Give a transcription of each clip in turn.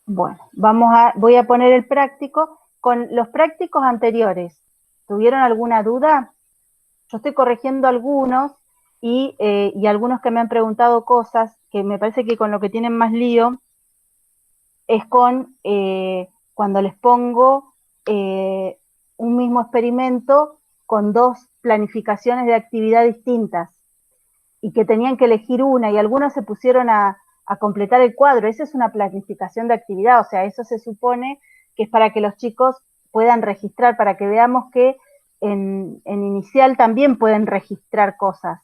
Bueno, voy a poner el práctico. Con los prácticos anteriores, ¿tuvieron alguna duda? Yo estoy corrigiendo algunos y algunos que me han preguntado cosas que me parece que con lo que tienen más lío es con cuando les pongo eh, un mismo experimento con dos planificaciones de actividad distintas y que tenían que elegir una y algunos se pusieron a completar el cuadro. Esa es una planificación de actividad, o sea, eso se supone que es para que los chicos puedan registrar, para que veamos que en inicial también pueden registrar cosas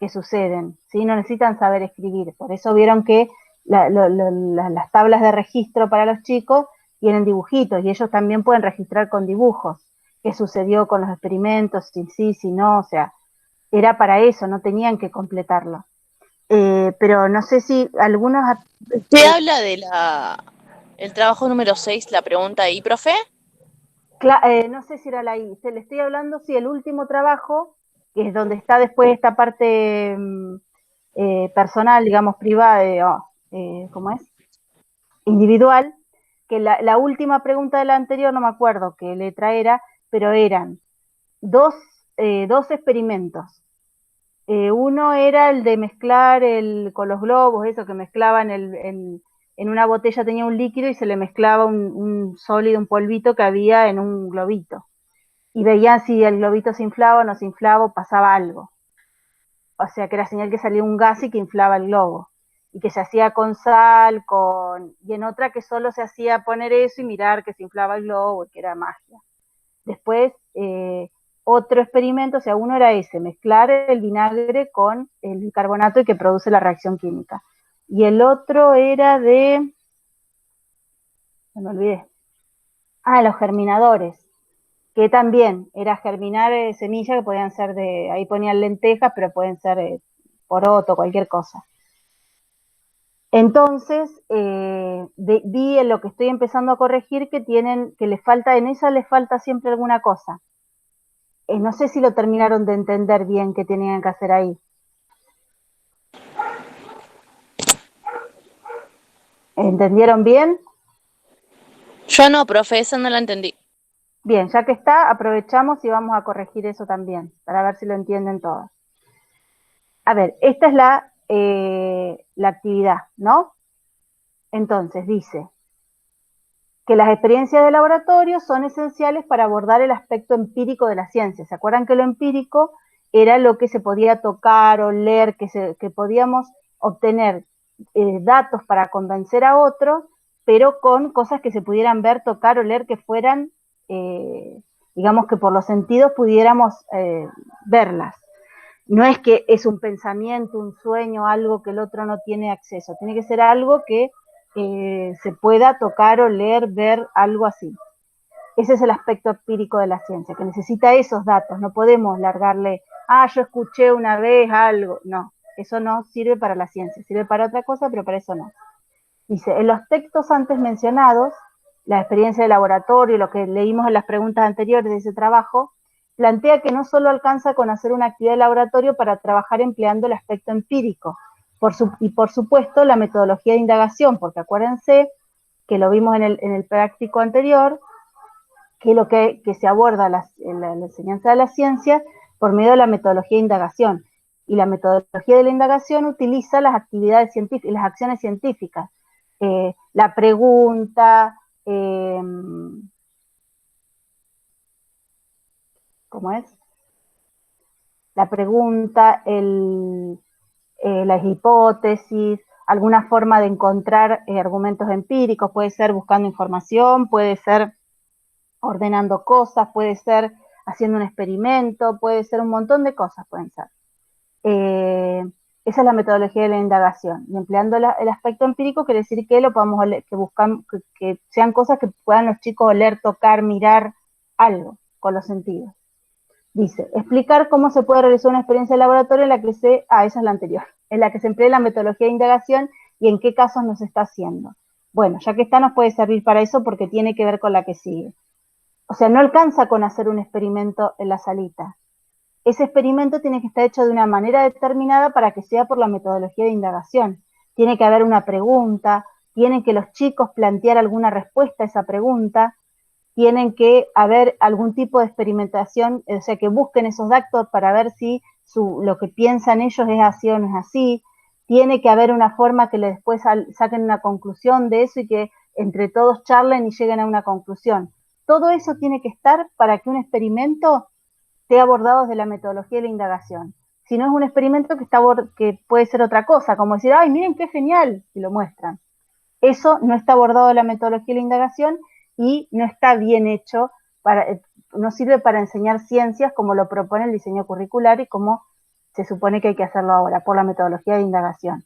que suceden, ¿sí? No necesitan saber escribir, por eso vieron que las tablas de registro para los chicos tienen dibujitos y ellos también pueden registrar con dibujos qué sucedió con los experimentos, si sí, si no, o sea, era para eso, no tenían que completarlo. Pero no sé si algunos... Se habla de el trabajo número 6, la pregunta ahí, profe. no sé si era la I, se le estoy hablando, si el último trabajo, que es donde está después esta parte personal, digamos, privada, ¿cómo es? Individual, que la última pregunta de la anterior, no me acuerdo qué letra era, pero eran dos, dos experimentos. Uno era el de mezclar con los globos, eso que mezclaban en una botella tenía un líquido y se le mezclaba un sólido, un polvito que había en un globito. Y veían si el globito se inflaba o no se inflaba o pasaba algo. O sea que era señal que salía un gas y que inflaba el globo. Y que se hacía con sal, y en otra que solo se hacía poner eso y mirar que se inflaba el globo y que era magia. Después, otro experimento, o sea, uno era ese, mezclar el vinagre con el bicarbonato y que produce la reacción química. Y el otro era me olvidé, los germinadores, que también era germinar semillas que podían ser ahí ponían lentejas, pero pueden ser poroto, cualquier cosa. Entonces, vi en lo que estoy empezando a corregir que les falta, en esa les falta siempre alguna cosa. No sé si lo terminaron de entender bien qué tenían que hacer ahí. ¿Entendieron bien? Yo no, profe, esa no la entendí. Bien, ya que está, aprovechamos y vamos a corregir eso también, para ver si lo entienden todos. A ver, esta es la actividad, ¿no? Entonces, dice que las experiencias de laboratorio son esenciales para abordar el aspecto empírico de la ciencia. ¿Se acuerdan que lo empírico era lo que se podía tocar o leer, que podíamos obtener datos para convencer a otros, pero con cosas que se pudieran ver, tocar o leer que fueran, digamos que por los sentidos pudiéramos verlas? No es que es un pensamiento, un sueño, algo que el otro no tiene acceso, tiene que ser algo que se pueda tocar o leer, ver, algo así. Ese es el aspecto empírico de la ciencia, que necesita esos datos, no podemos largarle, yo escuché una vez algo, no, eso no sirve para la ciencia, sirve para otra cosa, pero para eso no. Dice, en los textos antes mencionados, la experiencia de laboratorio, lo que leímos en las preguntas anteriores de ese trabajo, plantea que no solo alcanza con hacer una actividad de laboratorio para trabajar empleando el aspecto empírico, y por supuesto la metodología de indagación, porque acuérdense que lo vimos en el práctico anterior, que lo que se aborda la enseñanza de la ciencia por medio de la metodología de indagación. Y la metodología de la indagación utiliza las actividades científicas, las acciones científicas, la pregunta, ¿cómo es? La pregunta, las hipótesis, alguna forma de encontrar argumentos empíricos, puede ser buscando información, puede ser ordenando cosas, puede ser haciendo un experimento, puede ser un montón de cosas, pueden ser. Esa es la metodología de la indagación. Y empleando el aspecto empírico quiere decir que lo podamos oler, que buscamos, que sean cosas que puedan los chicos oler, tocar, mirar, algo con los sentidos. Dice, explicar cómo se puede realizar una experiencia de laboratorio en la que esa es la anterior, en la que se emplea la metodología de indagación y en qué casos nos está haciendo. Bueno, ya que está, nos puede servir para eso porque tiene que ver con la que sigue. O sea, no alcanza con hacer un experimento en la salita. Ese experimento tiene que estar hecho de una manera determinada para que sea por la metodología de indagación. Tiene que haber una pregunta, tienen que los chicos plantear alguna respuesta a esa pregunta, tienen que haber algún tipo de experimentación, o sea, que busquen esos datos para ver si lo que piensan ellos es así o no es así, tiene que haber una forma que después saquen una conclusión de eso y que entre todos charlen y lleguen a una conclusión. Todo eso tiene que estar para que un experimento esté abordado desde la metodología de la indagación. Si no es un experimento que puede ser otra cosa, como decir, ay, miren qué genial, y lo muestran. Eso no está abordado en la metodología de la indagación y no está bien hecho, no sirve para enseñar ciencias como lo propone el diseño curricular y como se supone que hay que hacerlo ahora, por la metodología de indagación.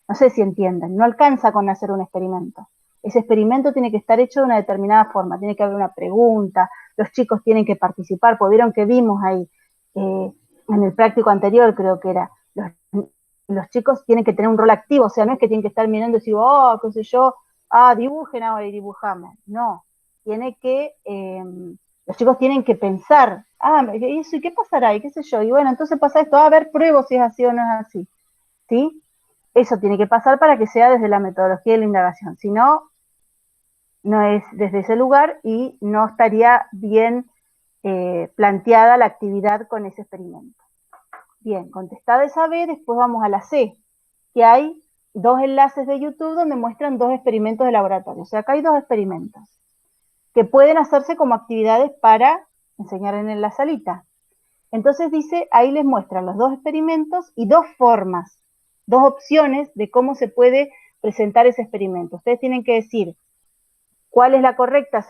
No sé si entienden, no alcanza con hacer un experimento. Ese experimento tiene que estar hecho de una determinada forma, tiene que haber una pregunta, los chicos tienen que participar, porque vieron que vimos ahí, en el práctico anterior creo que era, los chicos tienen que tener un rol activo, o sea, no es que tienen que estar mirando y decir, oh, qué sé yo, dibujen ahora y dibujamos. No, los chicos tienen que pensar, ¿eso y qué pasará? Y qué sé yo, y bueno, entonces pasa esto, a ver, pruebo si es así o no es así, ¿sí? Eso tiene que pasar para que sea desde la metodología de la indagación, si no, no es desde ese lugar y no estaría bien planteada la actividad con ese experimento. Bien, contestada esa B, después vamos a la C, que hay 2 enlaces de YouTube donde muestran 2 experimentos de laboratorio. O sea, acá hay 2 experimentos que pueden hacerse como actividades para enseñar en la salita. Entonces dice, ahí les muestran los 2 experimentos y 2 formas, 2 opciones de cómo se puede presentar ese experimento. Ustedes tienen que decir cuál es la correcta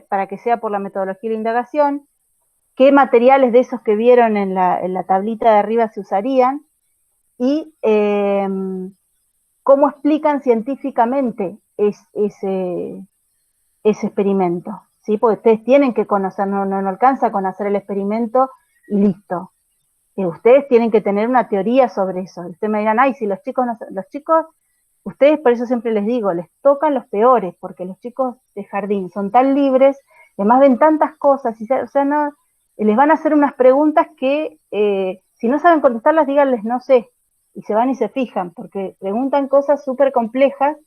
para que sea por la metodología de la indagación, qué materiales de esos que vieron en la tablita de arriba se usarían y cómo explican científicamente ese experimento, ¿sí? Porque ustedes tienen que conocer, no alcanza con hacer el experimento y listo. Ustedes tienen que tener una teoría sobre eso. Ustedes me dirán, ay, si los chicos, ustedes por eso siempre les digo, les tocan los peores, porque los chicos de jardín son tan libres, además ven tantas cosas, o sea, no, les van a hacer unas preguntas que si no saben contestarlas, díganles no sé, y se van y se fijan, porque preguntan cosas súper complejas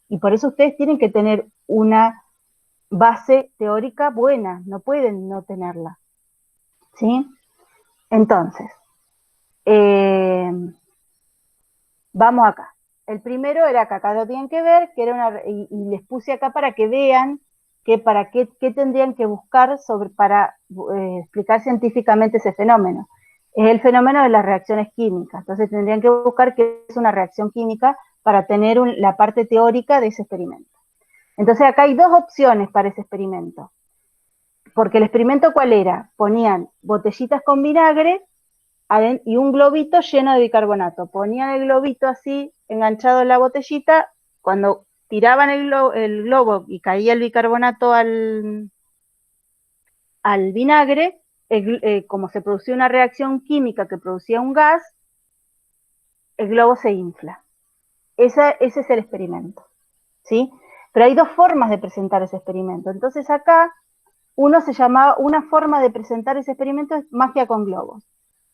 y por eso ustedes tienen que tener una base teórica buena, no pueden no tenerla, ¿sí? Entonces, vamos acá. El primero era que acá lo tienen que ver, que era y les puse acá para que vean qué tendrían que buscar para explicar científicamente ese fenómeno. Es el fenómeno de las reacciones químicas. Entonces tendrían que buscar qué es una reacción química para tener la parte teórica de ese experimento. Entonces acá hay 2 opciones para ese experimento. Porque el experimento, ¿cuál era? Ponían botellitas con vinagre y un globito lleno de bicarbonato. Ponían el globito así, enganchado en la botellita, cuando tiraban el globo y caía el bicarbonato al vinagre, como se producía una reacción química que producía un gas, el globo se infla. Ese es el experimento, ¿sí? Pero hay 2 formas de presentar ese experimento. Entonces acá, una forma de presentar ese experimento es magia con globos.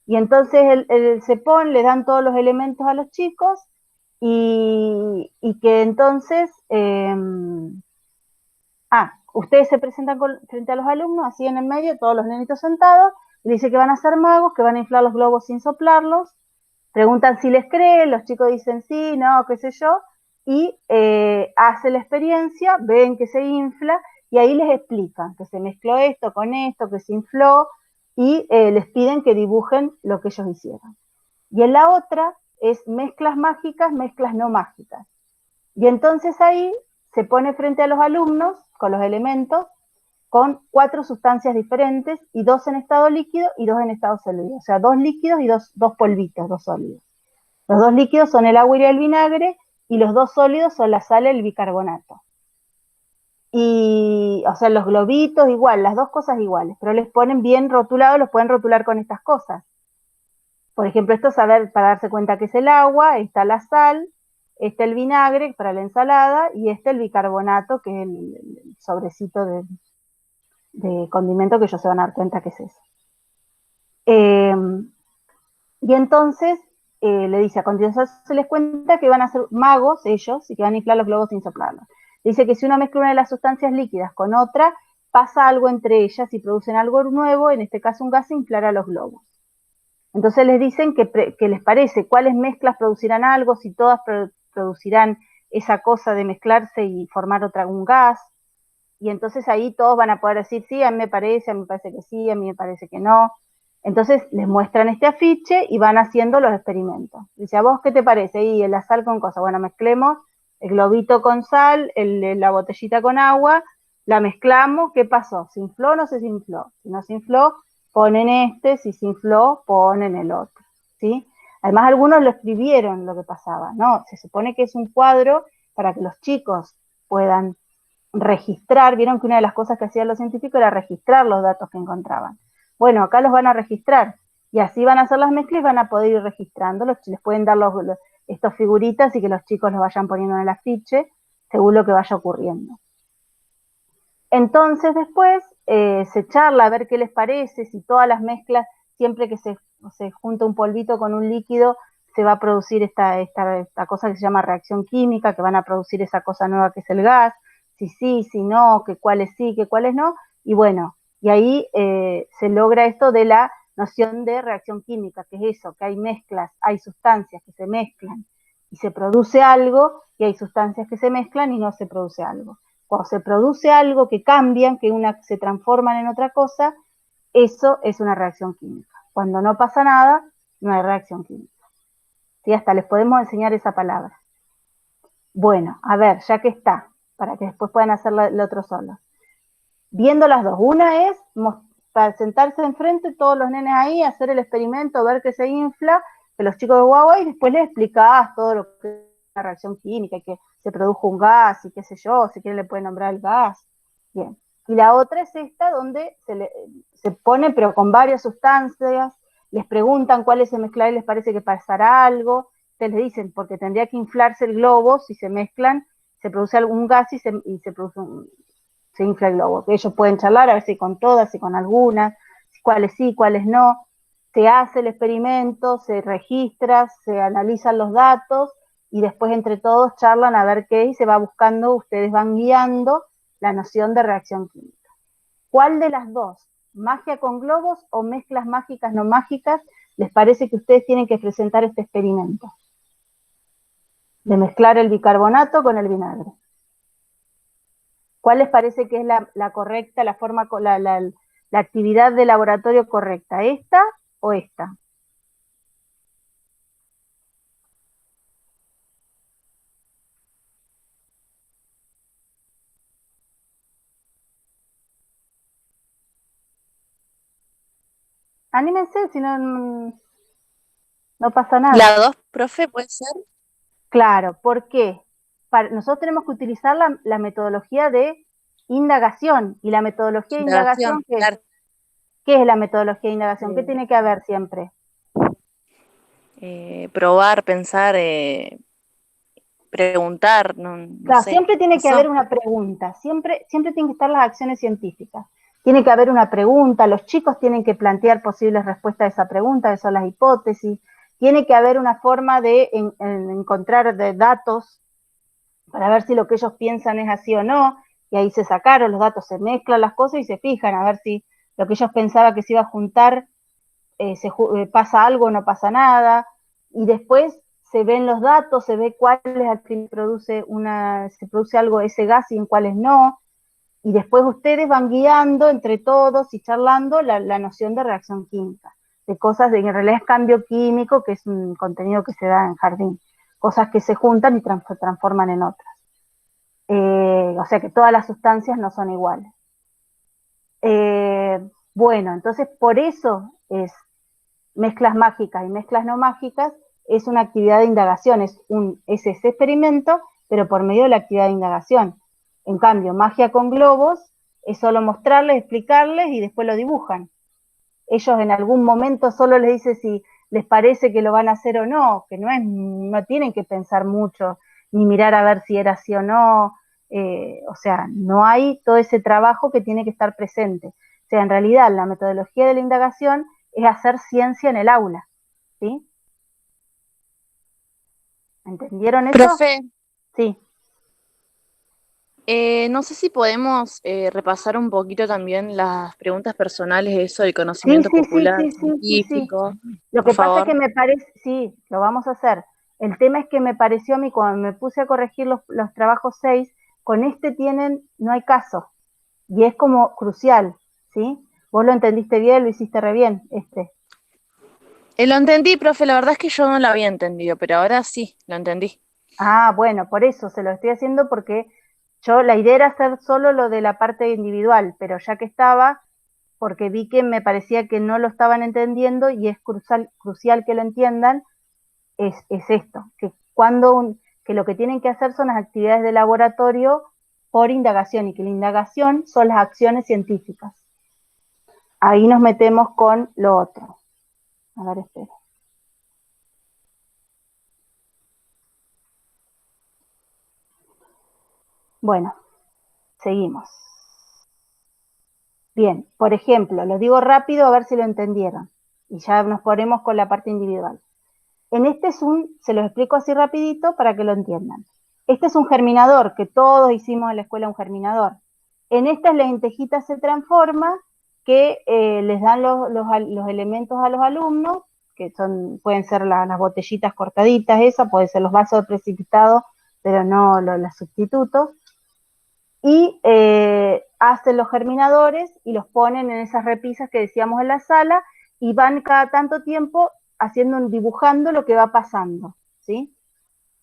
Y entonces el CEPON le dan todos los elementos a los chicos y que entonces, ustedes se presentan frente a los alumnos, así en el medio, todos los nenitos sentados, y dice que van a ser magos, que van a inflar los globos sin soplarlos, preguntan si les creen, los chicos dicen sí, no, qué sé yo, y hace la experiencia, ven que se infla, y ahí les explican que se mezcló esto con esto, que se infló, y les piden que dibujen lo que ellos hicieron. Y en la otra es mezclas mágicas, mezclas no mágicas. Y entonces ahí se pone frente a los alumnos con los elementos, con 4 sustancias diferentes, y 2 en estado líquido y 2 en estado sólido. O sea, 2 líquidos y 2 polvitos, 2 sólidos. Los 2 líquidos son el agua y el vinagre, y los 2 sólidos son la sal y el bicarbonato. Y, o sea, los globitos igual, las 2 cosas iguales, pero les ponen bien rotulados, los pueden rotular con estas cosas. Por ejemplo, esto es para darse cuenta que es el agua, está la sal, está el vinagre para la ensalada, y el bicarbonato, que es el sobrecito de condimento que ellos se van a dar cuenta que es eso. Y entonces, le dice, a continuación se les cuenta que van a ser magos ellos y que van a inflar los globos sin soplarlos. Dice que si uno mezcla una de las sustancias líquidas con otra, pasa algo entre ellas y producen algo nuevo, en este caso un gas, e inflará los globos. Entonces les dicen que les parece cuáles mezclas producirán algo, si todas producirán esa cosa de mezclarse y formar un gas, y entonces ahí todos van a poder decir, sí, a mí me parece que sí, a mí me parece que no. Entonces les muestran este afiche y van haciendo los experimentos. Dice, ¿a vos qué te parece? Y la sal con cosas. Bueno, mezclemos el globito con sal, la botellita con agua, la mezclamos, ¿qué pasó? ¿Se infló o no se infló? Si no se infló, ponen este, si se infló, ponen el otro, ¿sí? Además, algunos lo escribieron lo que pasaba, ¿no? Se supone que es un cuadro para que los chicos puedan registrar, vieron que una de las cosas que hacían los científicos era registrar los datos que encontraban. Bueno, acá los van a registrar, y así van a hacer las mezclas y van a poder ir registrando, les pueden dar estos figuritas y que los chicos los vayan poniendo en el afiche, según lo que vaya ocurriendo. Entonces después se charla a ver qué les parece, si todas las mezclas, siempre que se junta un polvito con un líquido, se va a producir esta cosa que se llama reacción química, que van a producir esa cosa nueva que es el gas, si sí, si no, que cuáles sí, que cuáles no, y bueno, y ahí se logra esto de la noción de reacción química, que es eso, que hay mezclas, hay sustancias que se mezclan y se produce algo, y hay sustancias que se mezclan y no se produce algo. Cuando se produce algo que cambian, que se transforman en otra cosa, eso es una reacción química. Cuando no pasa nada, no hay reacción química. ¿Sí? Hasta les podemos enseñar esa palabra. Bueno, a ver, ya que está, para que después puedan hacer lo otro solo. Viendo las dos, una es para sentarse enfrente, todos los nenes ahí, hacer el experimento, ver que se infla, que los chicos de Huawei, y después les explicás todo lo que es una reacción química, que se produjo un gas y qué sé yo, si quieren le pueden nombrar el gas. Bien. Y la otra es esta, donde se pone, pero con varias sustancias, les preguntan cuáles se mezclan y les parece que pasará algo, ustedes les dicen, porque tendría que inflarse el globo, si se mezclan, se produce algún gas y se produce se infla el globo. Ellos pueden charlar, a ver si con todas, si con algunas, cuáles sí, cuáles no. Se hace el experimento, se registra, se analizan los datos y después entre todos charlan a ver qué y se va buscando, ustedes van guiando la noción de reacción química. ¿Cuál de las dos, magia con globos o mezclas mágicas no mágicas, les parece que ustedes tienen que presentar este experimento? De mezclar el bicarbonato con el vinagre. ¿Cuál les parece que es la correcta, la forma, la actividad de laboratorio correcta? ¿Esta o esta? Anímense, si no, no pasa nada. La 2, profe, ¿puede ser? Claro, ¿por qué? Nosotros tenemos que utilizar la metodología de indagación. ¿Y la metodología de indagación qué es? Claro. ¿Qué es la metodología de indagación? ¿Qué tiene que haber siempre? Probar, pensar, preguntar, no Claro, sé. siempre tiene que haber una pregunta, siempre tienen que estar las acciones científicas. Tiene que haber una pregunta, los chicos tienen que plantear posibles respuestas a esa pregunta, que son las hipótesis. Tiene que haber una forma de encontrar datos para ver si lo que ellos piensan es así o no, y ahí se sacaron los datos, se mezclan las cosas y se fijan a ver si lo que ellos pensaban que se iba a juntar pasa algo o no pasa nada, y después se ven los datos, se ve cuál es el que se produce algo ese gas y en cuáles no, y después ustedes van guiando entre todos y charlando la noción de reacción química, de cosas de que en realidad es cambio químico, que es un contenido que se da en jardín, cosas que se juntan y transforman en otras. O sea que todas las sustancias no son iguales. Bueno, entonces por eso es mezclas mágicas y mezclas no mágicas, es una actividad de indagación, es ese experimento, pero por medio de la actividad de indagación. En cambio, magia con globos es solo mostrarles, explicarles y después lo dibujan. Ellos en algún momento solo les dicen si les parece que lo van a hacer o no, que no tienen que pensar mucho, ni mirar a ver si era así o no, o sea, no hay todo ese trabajo que tiene que estar presente. O sea, en realidad la metodología de la indagación es hacer ciencia en el aula, ¿sí? ¿Entendieron eso? Profe, Sí. no sé si podemos repasar un poquito también las preguntas personales, eso del Sí, conocimiento sí, sí, popular, sí, sí, sí, sí. científico, Lo por que pasa es que favor. me parece, sí, lo vamos a hacer. El tema es que me pareció a mí, cuando me puse a corregir los trabajos 6, con este no hay caso. Y es como crucial, ¿sí? Vos lo entendiste bien, lo hiciste re bien, este. Lo entendí, profe, la verdad es que yo no lo había entendido, pero ahora sí, lo entendí. Ah, bueno, por eso se lo estoy haciendo porque la idea era hacer solo lo de la parte individual, pero ya que estaba, porque vi que me parecía que no lo estaban entendiendo y es crucial que lo entiendan, es esto, que lo que tienen que hacer son las actividades de laboratorio por indagación y que la indagación son las acciones científicas. Ahí nos metemos con lo otro. A ver, espera. Bueno, seguimos. Bien, por ejemplo, lo digo rápido a ver si lo entendieron. Y ya nos ponemos con la parte individual. En este se los explico así rapidito para que lo entiendan. Este es un germinador, que todos hicimos en la escuela un germinador. En esta la lentejita se transforma, que les dan los elementos a los alumnos, que pueden ser las botellitas cortaditas, pueden ser los vasos de precipitado, pero no los sustitutos, y hacen los germinadores y los ponen en esas repisas que decíamos en la sala, y van cada tanto tiempo dibujando lo que va pasando, ¿sí?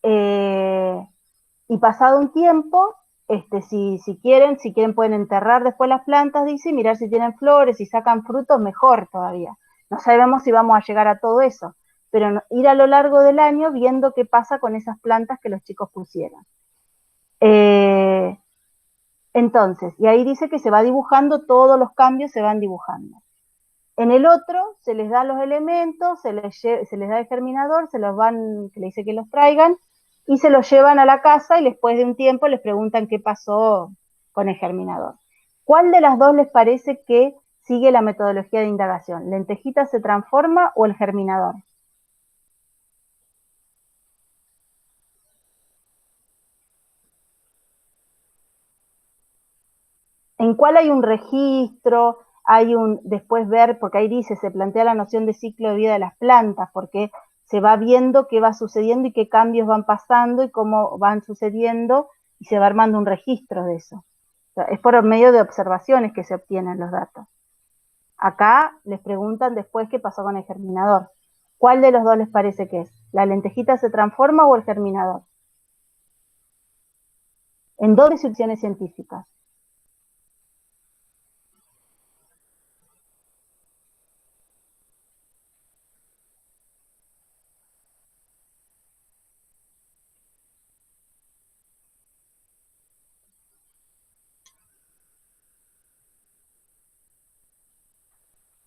Y pasado un tiempo, si quieren pueden enterrar después las plantas, dice, y mirar si tienen flores, si sacan frutos, mejor todavía. No sabemos si vamos a llegar a todo eso, pero ir a lo largo del año viendo qué pasa con esas plantas que los chicos pusieron. Entonces, y ahí dice que se va dibujando, todos los cambios se van dibujando. En el otro se les da los elementos, se les da el germinador, que le dice que los traigan, y se los llevan a la casa y después de un tiempo les preguntan qué pasó con el germinador. ¿Cuál de las dos les parece que sigue la metodología de indagación? ¿Lentejita se transforma o el germinador? ¿En cuál hay un registro? Después ver, porque ahí dice, se plantea la noción de ciclo de vida de las plantas, porque se va viendo qué va sucediendo y qué cambios van pasando y cómo van sucediendo, y se va armando un registro de eso. O sea, es por medio de observaciones que se obtienen los datos. Acá les preguntan después qué pasó con el germinador. ¿Cuál de los dos les parece que es? ¿La lentejita se transforma o el germinador? En dos descripciones científicas.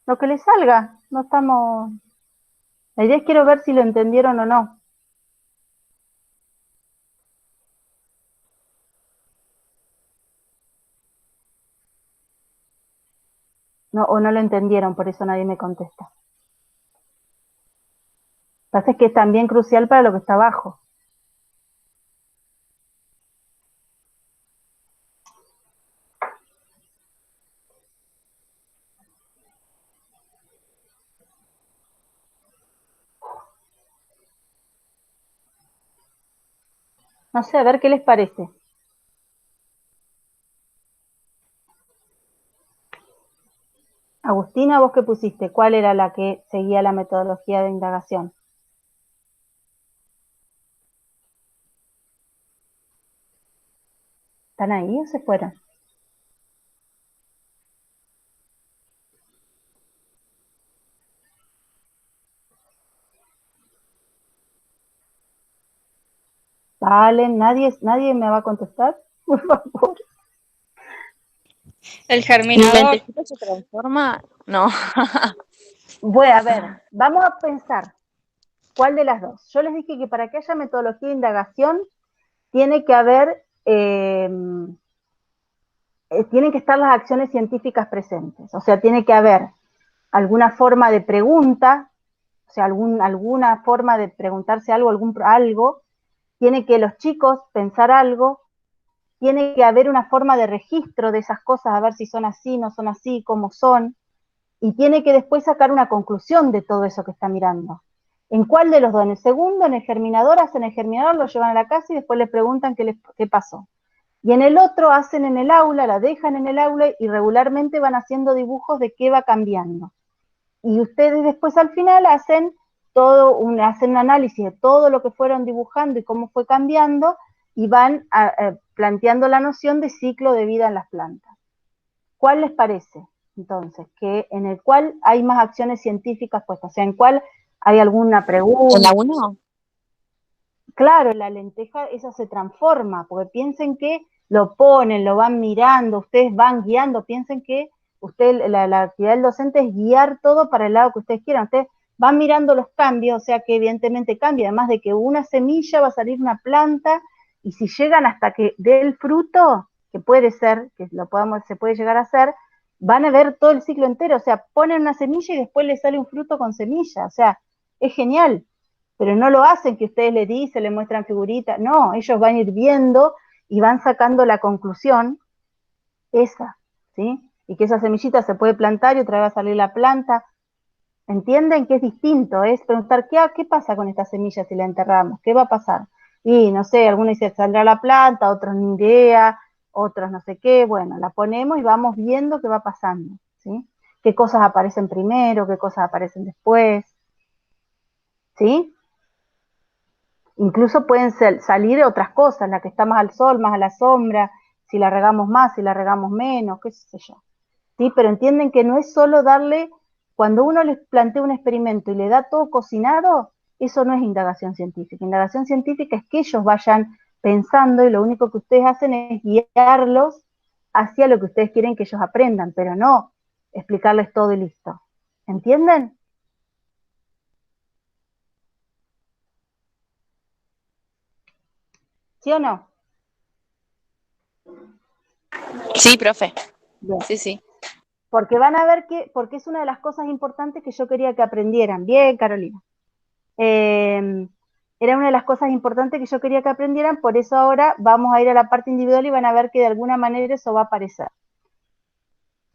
Lo que les salga, no estamos... La idea es quiero ver si lo entendieron o no. No, o no lo entendieron, por eso nadie me contesta. Lo que pasa es que es también crucial para lo que está abajo. No sé, a ver qué les parece. Agustina, ¿vos qué pusiste? ¿Cuál era la que seguía la metodología de indagación? ¿Están ahí o se fueron? Vale, nadie me va a contestar, por favor. El germinador. ¿Lentejita se transforma? No. Bueno, a ver, vamos a pensar. ¿Cuál de las dos? Yo les dije que para que haya metodología de indagación tiene que haber, tienen que estar las acciones científicas presentes. O sea, tiene que haber alguna forma de pregunta, o sea, alguna forma de preguntarse algo, algo, tiene que los chicos pensar algo, tiene que haber una forma de registro de esas cosas, a ver si son así, no son así, cómo son, y tiene que después sacar una conclusión de todo eso que está mirando. ¿En cuál de los dos? En el segundo, en el germinador, hacen el germinador, lo llevan a la casa y después le preguntan qué pasó. Y en el otro hacen en el aula, la dejan en el aula y regularmente van haciendo dibujos de qué va cambiando. Y ustedes después al final hacen hacen un análisis de todo lo que fueron dibujando y cómo fue cambiando y van planteando la noción de ciclo de vida en las plantas. ¿Cuál les parece? Entonces, que en el cual hay más acciones científicas puestas, o sea, en cuál hay alguna ¿En la pregunta. 1? Claro, la lenteja esa se transforma, porque piensen que lo ponen, lo van mirando, ustedes van guiando, piensen que la actividad del docente es guiar todo para el lado que ustedes quieran, ustedes van mirando los cambios, o sea que evidentemente cambia, además de que una semilla va a salir una planta, y si llegan hasta que dé el fruto, que puede ser, que se puede llegar a hacer, van a ver todo el ciclo entero, o sea, ponen una semilla y después les sale un fruto con semilla, o sea, es genial. Pero no lo hacen que ustedes le dicen, le muestran figuritas, no, ellos van a ir viendo y van sacando la conclusión esa, ¿sí? Y que esa semillita se puede plantar y otra vez va a salir la planta. ¿Entienden que es distinto? Es preguntar, ¿qué pasa con esta semilla si la enterramos? ¿Qué va a pasar? Y no sé, algunos dicen, saldrá la planta, otros ni idea, otros no sé qué, bueno, la ponemos y vamos viendo qué va pasando, ¿sí? ¿Qué cosas aparecen primero, qué cosas aparecen después? ¿Sí? Incluso pueden salir otras cosas, la que está más al sol, más a la sombra, si la regamos más, si la regamos menos, qué sé yo. ¿Sí? Pero entienden que no es solo darle, cuando uno les plantea un experimento y le da todo cocinado, eso no es indagación científica. Indagación científica es que ellos vayan pensando y lo único que ustedes hacen es guiarlos hacia lo que ustedes quieren que ellos aprendan, pero no explicarles todo y listo. ¿Entienden? ¿Sí o no? Sí, profe. Bien. Sí, sí. Porque van a ver porque es una de las cosas importantes que yo quería que aprendieran. Bien, Carolina. Era una de las cosas importantes que yo quería que aprendieran, por eso ahora vamos a ir a la parte individual y van a ver que de alguna manera eso va a aparecer.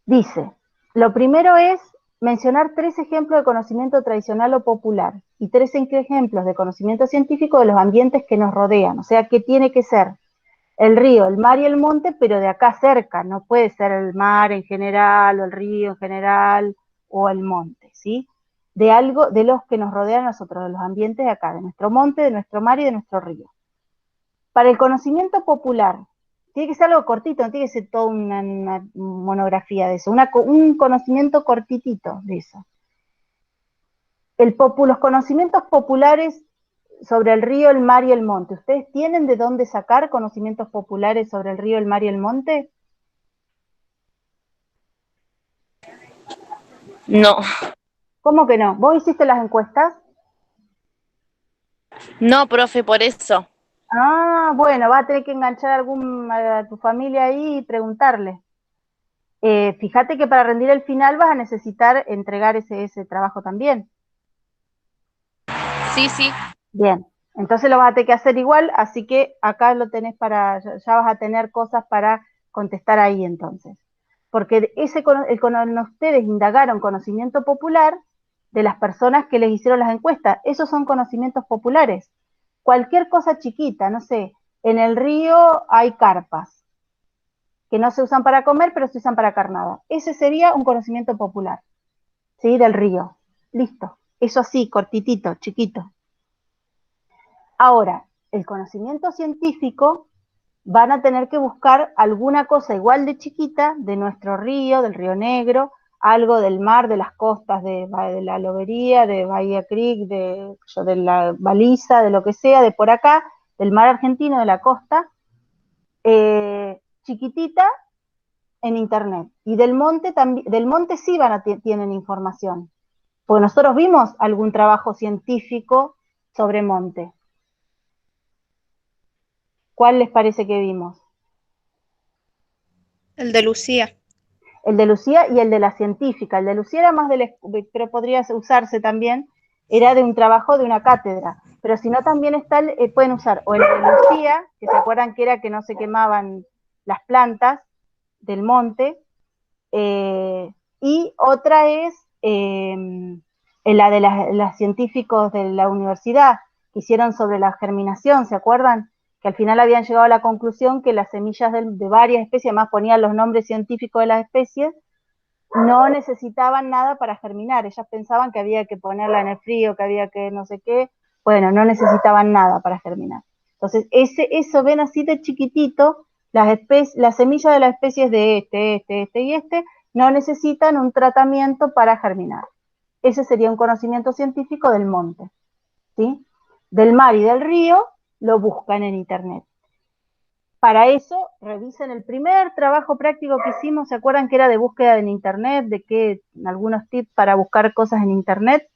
Dice, lo primero es mencionar 3 ejemplos de conocimiento tradicional o popular y 3 ejemplos de conocimiento científico de los ambientes que nos rodean, o sea, ¿qué tiene que ser? El río, el mar y el monte, pero de acá cerca, no puede ser el mar en general, o el río en general, o el monte, ¿sí? De algo, de los que nos rodean a nosotros, de los ambientes de acá, de nuestro monte, de nuestro mar y de nuestro río. Para el conocimiento popular, tiene que ser algo cortito, no tiene que ser toda una monografía de eso, un conocimiento cortitito de eso. Los conocimientos populares sobre el río, el mar y el monte. ¿Ustedes tienen de dónde sacar conocimientos populares sobre el río, el mar y el monte? No, ¿Cómo que no? ¿Vos hiciste las encuestas? no, profe, por eso. Ah, bueno, va a tener que enganchar a tu familia ahí y preguntarle. Fíjate que para rendir el final vas a necesitar entregar ese trabajo también. Sí, sí. Bien, entonces lo vas a tener que hacer igual, así que acá lo tenés ya vas a tener cosas para contestar ahí entonces. Porque ustedes indagaron conocimiento popular de las personas que les hicieron las encuestas. Esos son conocimientos populares. Cualquier cosa chiquita, no sé, en el río hay carpas, que no se usan para comer, pero se usan para carnada. Ese sería un conocimiento popular, ¿sí? Del río. Listo. Eso así, cortitito, chiquito. Ahora, el conocimiento científico van a tener que buscar alguna cosa igual de chiquita de nuestro río, del Río Negro, algo del mar, de las costas de la Lobería, de Bahía Creek, de la Baliza, de lo que sea, de por acá, del mar argentino, de la costa, chiquitita en internet. Y del monte también, del monte sí tienen información, porque nosotros vimos algún trabajo científico sobre monte. ¿Cuál les parece que vimos? El de Lucía. El de Lucía y el de la científica. El de Lucía era más pero podría usarse también, era de un trabajo de una cátedra. pero si no también está, pueden usar o el de Lucía, que se acuerdan que era que no se quemaban las plantas del monte, y otra es la de los científicos de la universidad, que hicieron sobre la germinación, ¿se acuerdan? Que al final habían llegado a la conclusión que las semillas de varias especies, además ponían los nombres científicos de las especies, no necesitaban nada para germinar. Ellas pensaban que había que ponerla en el frío, que había que no sé qué. Bueno, no necesitaban nada para germinar. Entonces, eso ven así de chiquitito, las semillas de las especies de este y este, no necesitan un tratamiento para germinar. Ese sería un conocimiento científico del monte, ¿sí? Del mar y del río lo buscan en internet. Para eso, revisen el primer trabajo práctico que hicimos, ¿se acuerdan que era de búsqueda en internet, de que algunos tips para buscar cosas en internet,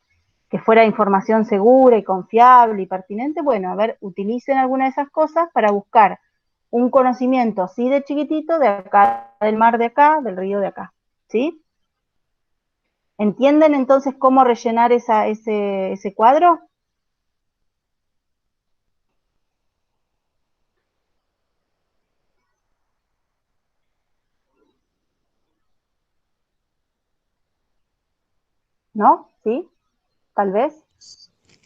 que fuera información segura y confiable y pertinente? Bueno, a ver, utilicen alguna de esas cosas para buscar un conocimiento así de chiquitito de acá, del mar de acá, del río de acá, ¿sí? ¿Entienden entonces cómo rellenar ese cuadro? ¿No? ¿Sí? ¿Tal vez?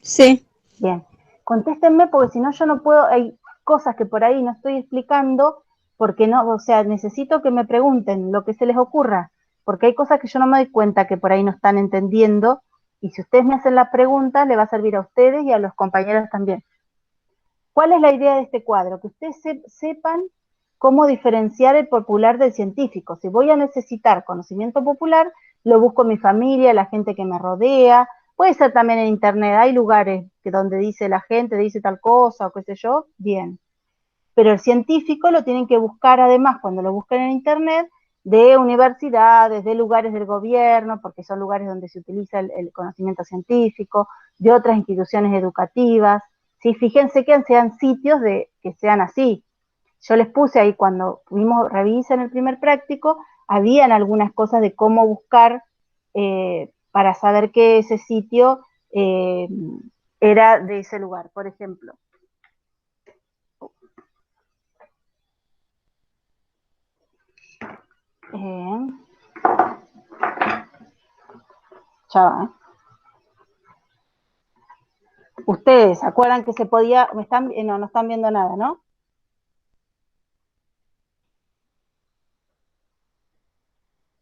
Sí. Bien, contéstenme porque si no yo no puedo, hay cosas que por ahí no estoy explicando porque no, o sea, necesito que me pregunten lo que se les ocurra, porque hay cosas que yo no me doy cuenta que por ahí no están entendiendo y si ustedes me hacen las preguntas le va a servir a ustedes y a los compañeros también. ¿Cuál es la idea de este cuadro? Que ustedes sepan cómo diferenciar el popular del científico. Si voy a necesitar conocimiento popular, lo busco en mi familia, la gente que me rodea. Puede ser también en internet, hay lugares donde dice la gente, dice tal cosa o qué sé yo, bien. Pero el científico lo tienen que buscar además, cuando lo buscan en internet, de universidades, de lugares del gobierno, porque son lugares donde se utiliza el conocimiento científico, de otras instituciones educativas. ¿Sí? Fíjense que sean sitios que sean así. Yo les puse ahí cuando revisen el primer práctico, habían algunas cosas de cómo buscar para saber que ese sitio era de ese lugar. Por ejemplo, ya va, ¿eh? Ustedes, ¿se acuerdan que se podía? No están viendo nada, ¿no?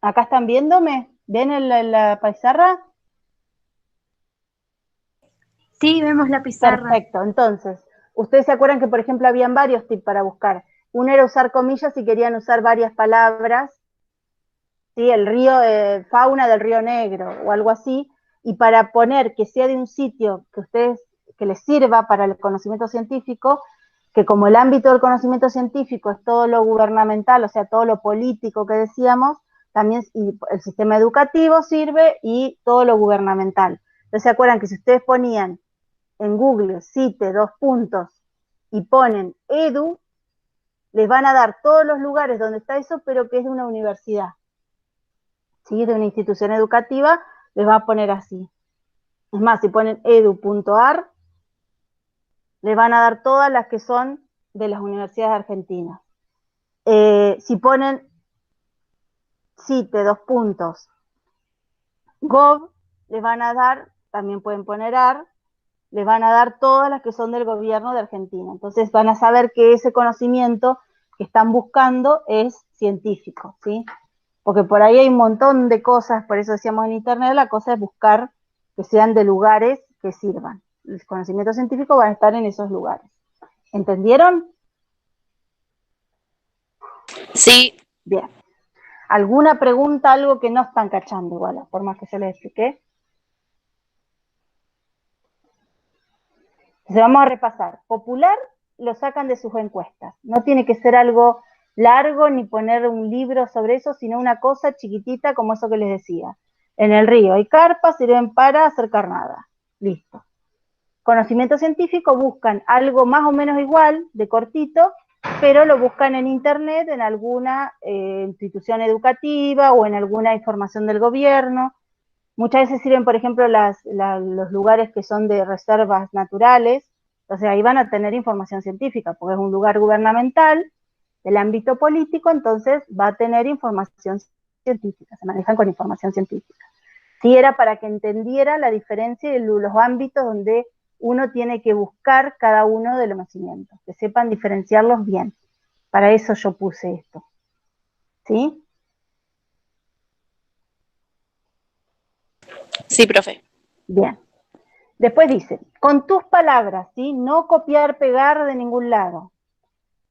¿Acá están viéndome? ¿Ven la pizarra? Sí, vemos la pizarra. Perfecto, entonces, ustedes se acuerdan que, por ejemplo, habían varios tips para buscar. Uno era usar comillas si querían usar varias palabras, ¿sí? El río, fauna del río Negro o algo así, y para poner que sea de un sitio que les sirva para el conocimiento científico, que como el ámbito del conocimiento científico es todo lo gubernamental, o sea, todo lo político que decíamos, también y el sistema educativo sirve y todo lo gubernamental. Entonces, ¿se acuerdan que si ustedes ponían en Google cite 2 puntos y ponen edu, les van a dar todos los lugares donde está eso, pero que es de una universidad, ¿sí? De una institución educativa, les va a poner así. Es más, si ponen edu.ar, les van a dar todas las que son de las universidades argentinas. Si ponen cite 2 puntos gov, les van a dar, también pueden poner ar, les van a dar todas las que son del gobierno de Argentina. Entonces van a saber que ese conocimiento que están buscando es científico, ¿sí? Porque por ahí hay un montón de cosas, por eso decíamos en internet, la cosa es buscar que sean de lugares que sirvan. El conocimiento científico va a estar en esos lugares. ¿Entendieron? Sí. Bien. ¿Alguna pregunta, algo que no están cachando igual, por más que se les expliqué? Entonces vamos a repasar. Popular lo sacan de sus encuestas. No tiene que ser algo largo ni poner un libro sobre eso, sino una cosa chiquitita como eso que les decía. En el río hay carpas, sirven para hacer carnada. Listo. Conocimiento científico, buscan algo más o menos igual, de cortito, pero lo buscan en internet, en alguna institución educativa o en alguna información del gobierno. Muchas veces sirven, por ejemplo, los lugares que son de reservas naturales, entonces ahí van a tener información científica, porque es un lugar gubernamental del ámbito político, entonces va a tener información científica, se manejan con información científica. Sí, era para que entendiera la diferencia de los ámbitos donde uno tiene que buscar cada uno de los conocimientos, que sepan diferenciarlos bien. Para eso yo puse esto. ¿Sí? Sí, profe. Bien. Después dice, con tus palabras, ¿sí? No copiar, pegar de ningún lado.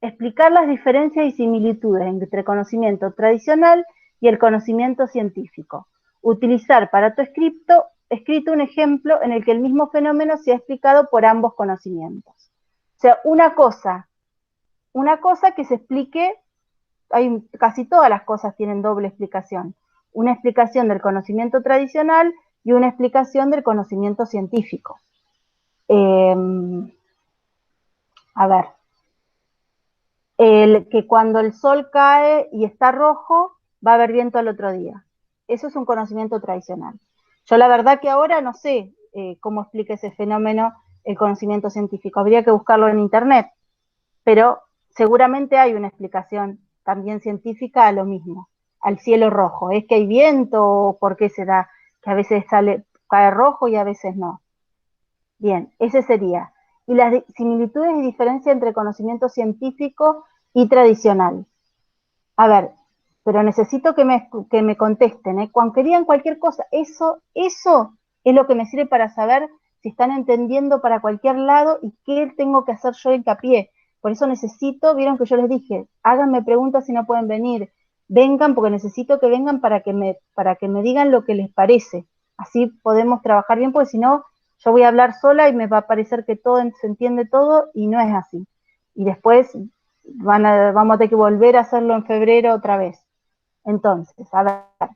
Explicar las diferencias y similitudes entre conocimiento tradicional y el conocimiento científico. Utilizar para tu escrito un ejemplo en el que el mismo fenómeno sea explicado por ambos conocimientos. O sea, una cosa que se explique, casi todas las cosas tienen doble explicación. Una explicación del conocimiento tradicional y una explicación del conocimiento científico. A ver, que cuando el sol cae y está rojo, va a haber viento al otro día. Eso es un conocimiento tradicional. Yo la verdad que ahora no sé cómo explica ese fenómeno el conocimiento científico. Habría que buscarlo en internet, pero seguramente hay una explicación también científica a lo mismo, al cielo rojo. ¿Es que hay viento o por qué se da que a veces cae rojo y a veces no? Bien, ese sería. Y las similitudes y diferencias entre conocimiento científico y tradicional. A ver, pero necesito que me contesten, ¿eh? Cuando digan cualquier cosa, eso es lo que me sirve para saber si están entendiendo para cualquier lado y qué tengo que hacer yo hincapié. Por eso necesito, vieron que yo les dije, háganme preguntas si no pueden venir, vengan porque necesito que vengan para que me digan lo que les parece. Así podemos trabajar bien, porque si no, yo voy a hablar sola y me va a parecer que todo se entiende todo y no es así. Y después vamos a tener que volver a hacerlo en febrero otra vez. Entonces, a ver,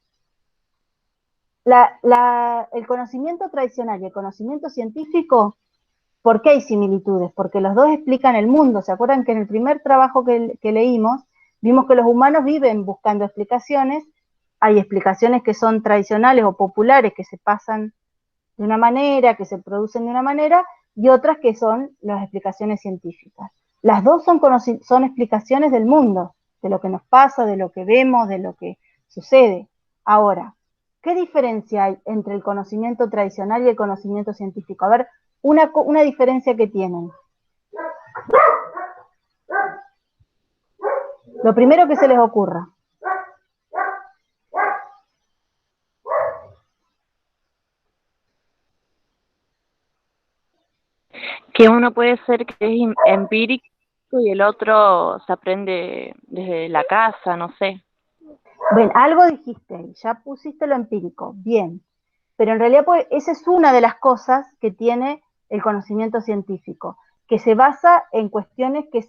el conocimiento tradicional y el conocimiento científico, ¿por qué hay similitudes? Porque los dos explican el mundo. ¿Se acuerdan que en el primer trabajo que leímos, vimos que los humanos viven buscando explicaciones? Hay explicaciones que son tradicionales o populares, que se pasan de una manera, que se producen de una manera, y otras que son las explicaciones científicas. Las dos son explicaciones del mundo, de lo que nos pasa, de lo que vemos, de lo que sucede. Ahora, ¿qué diferencia hay entre el conocimiento tradicional y el conocimiento científico? A ver, una diferencia que tienen. Lo primero que se les ocurra. Que uno puede ser que es empírico y el otro se aprende desde la casa, no sé. Bueno, algo dijiste, ya pusiste lo empírico, bien, pero en realidad pues, esa es una de las cosas que tiene el conocimiento científico, que se basa en cuestiones que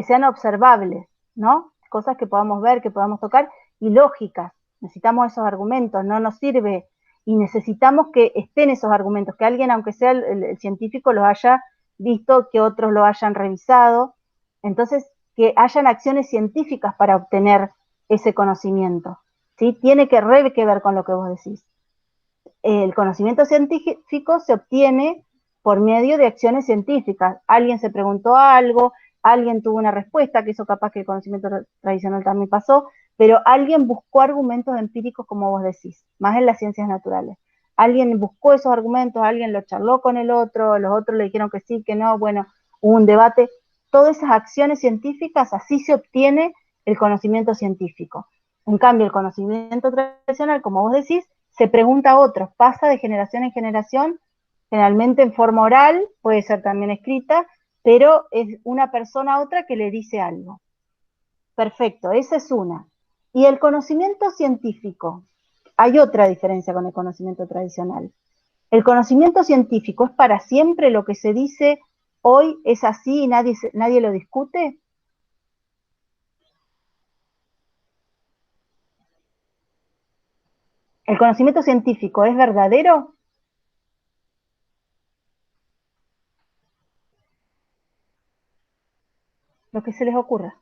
sean observables, ¿no? Cosas que podamos ver, que podamos tocar, y lógicas. Necesitamos esos argumentos, no nos sirve, y necesitamos que estén esos argumentos, que alguien, aunque sea el científico, los haya visto, que otros lo hayan revisado, entonces que hayan acciones científicas para obtener ese conocimiento, ¿sí? Tiene que ver con lo que vos decís. El conocimiento científico se obtiene por medio de acciones científicas. Alguien se preguntó algo, alguien tuvo una respuesta, que eso capaz que el conocimiento tradicional también pasó, pero alguien buscó argumentos empíricos, como vos decís, más en las ciencias naturales. Alguien buscó esos argumentos, alguien lo charló con el otro, los otros le dijeron que sí, que no, bueno, hubo un debate. Todas esas acciones científicas, así se obtiene el conocimiento científico. En cambio, el conocimiento tradicional, como vos decís, se pregunta a otros, pasa de generación en generación, generalmente en forma oral, puede ser también escrita, pero es una persona a otra que le dice algo. Perfecto, esa es una. Y el conocimiento científico, hay otra diferencia con el conocimiento tradicional. El conocimiento científico es para siempre, lo que se dice hoy es así y nadie lo discute. ¿El conocimiento científico es verdadero? Lo que se les ocurra.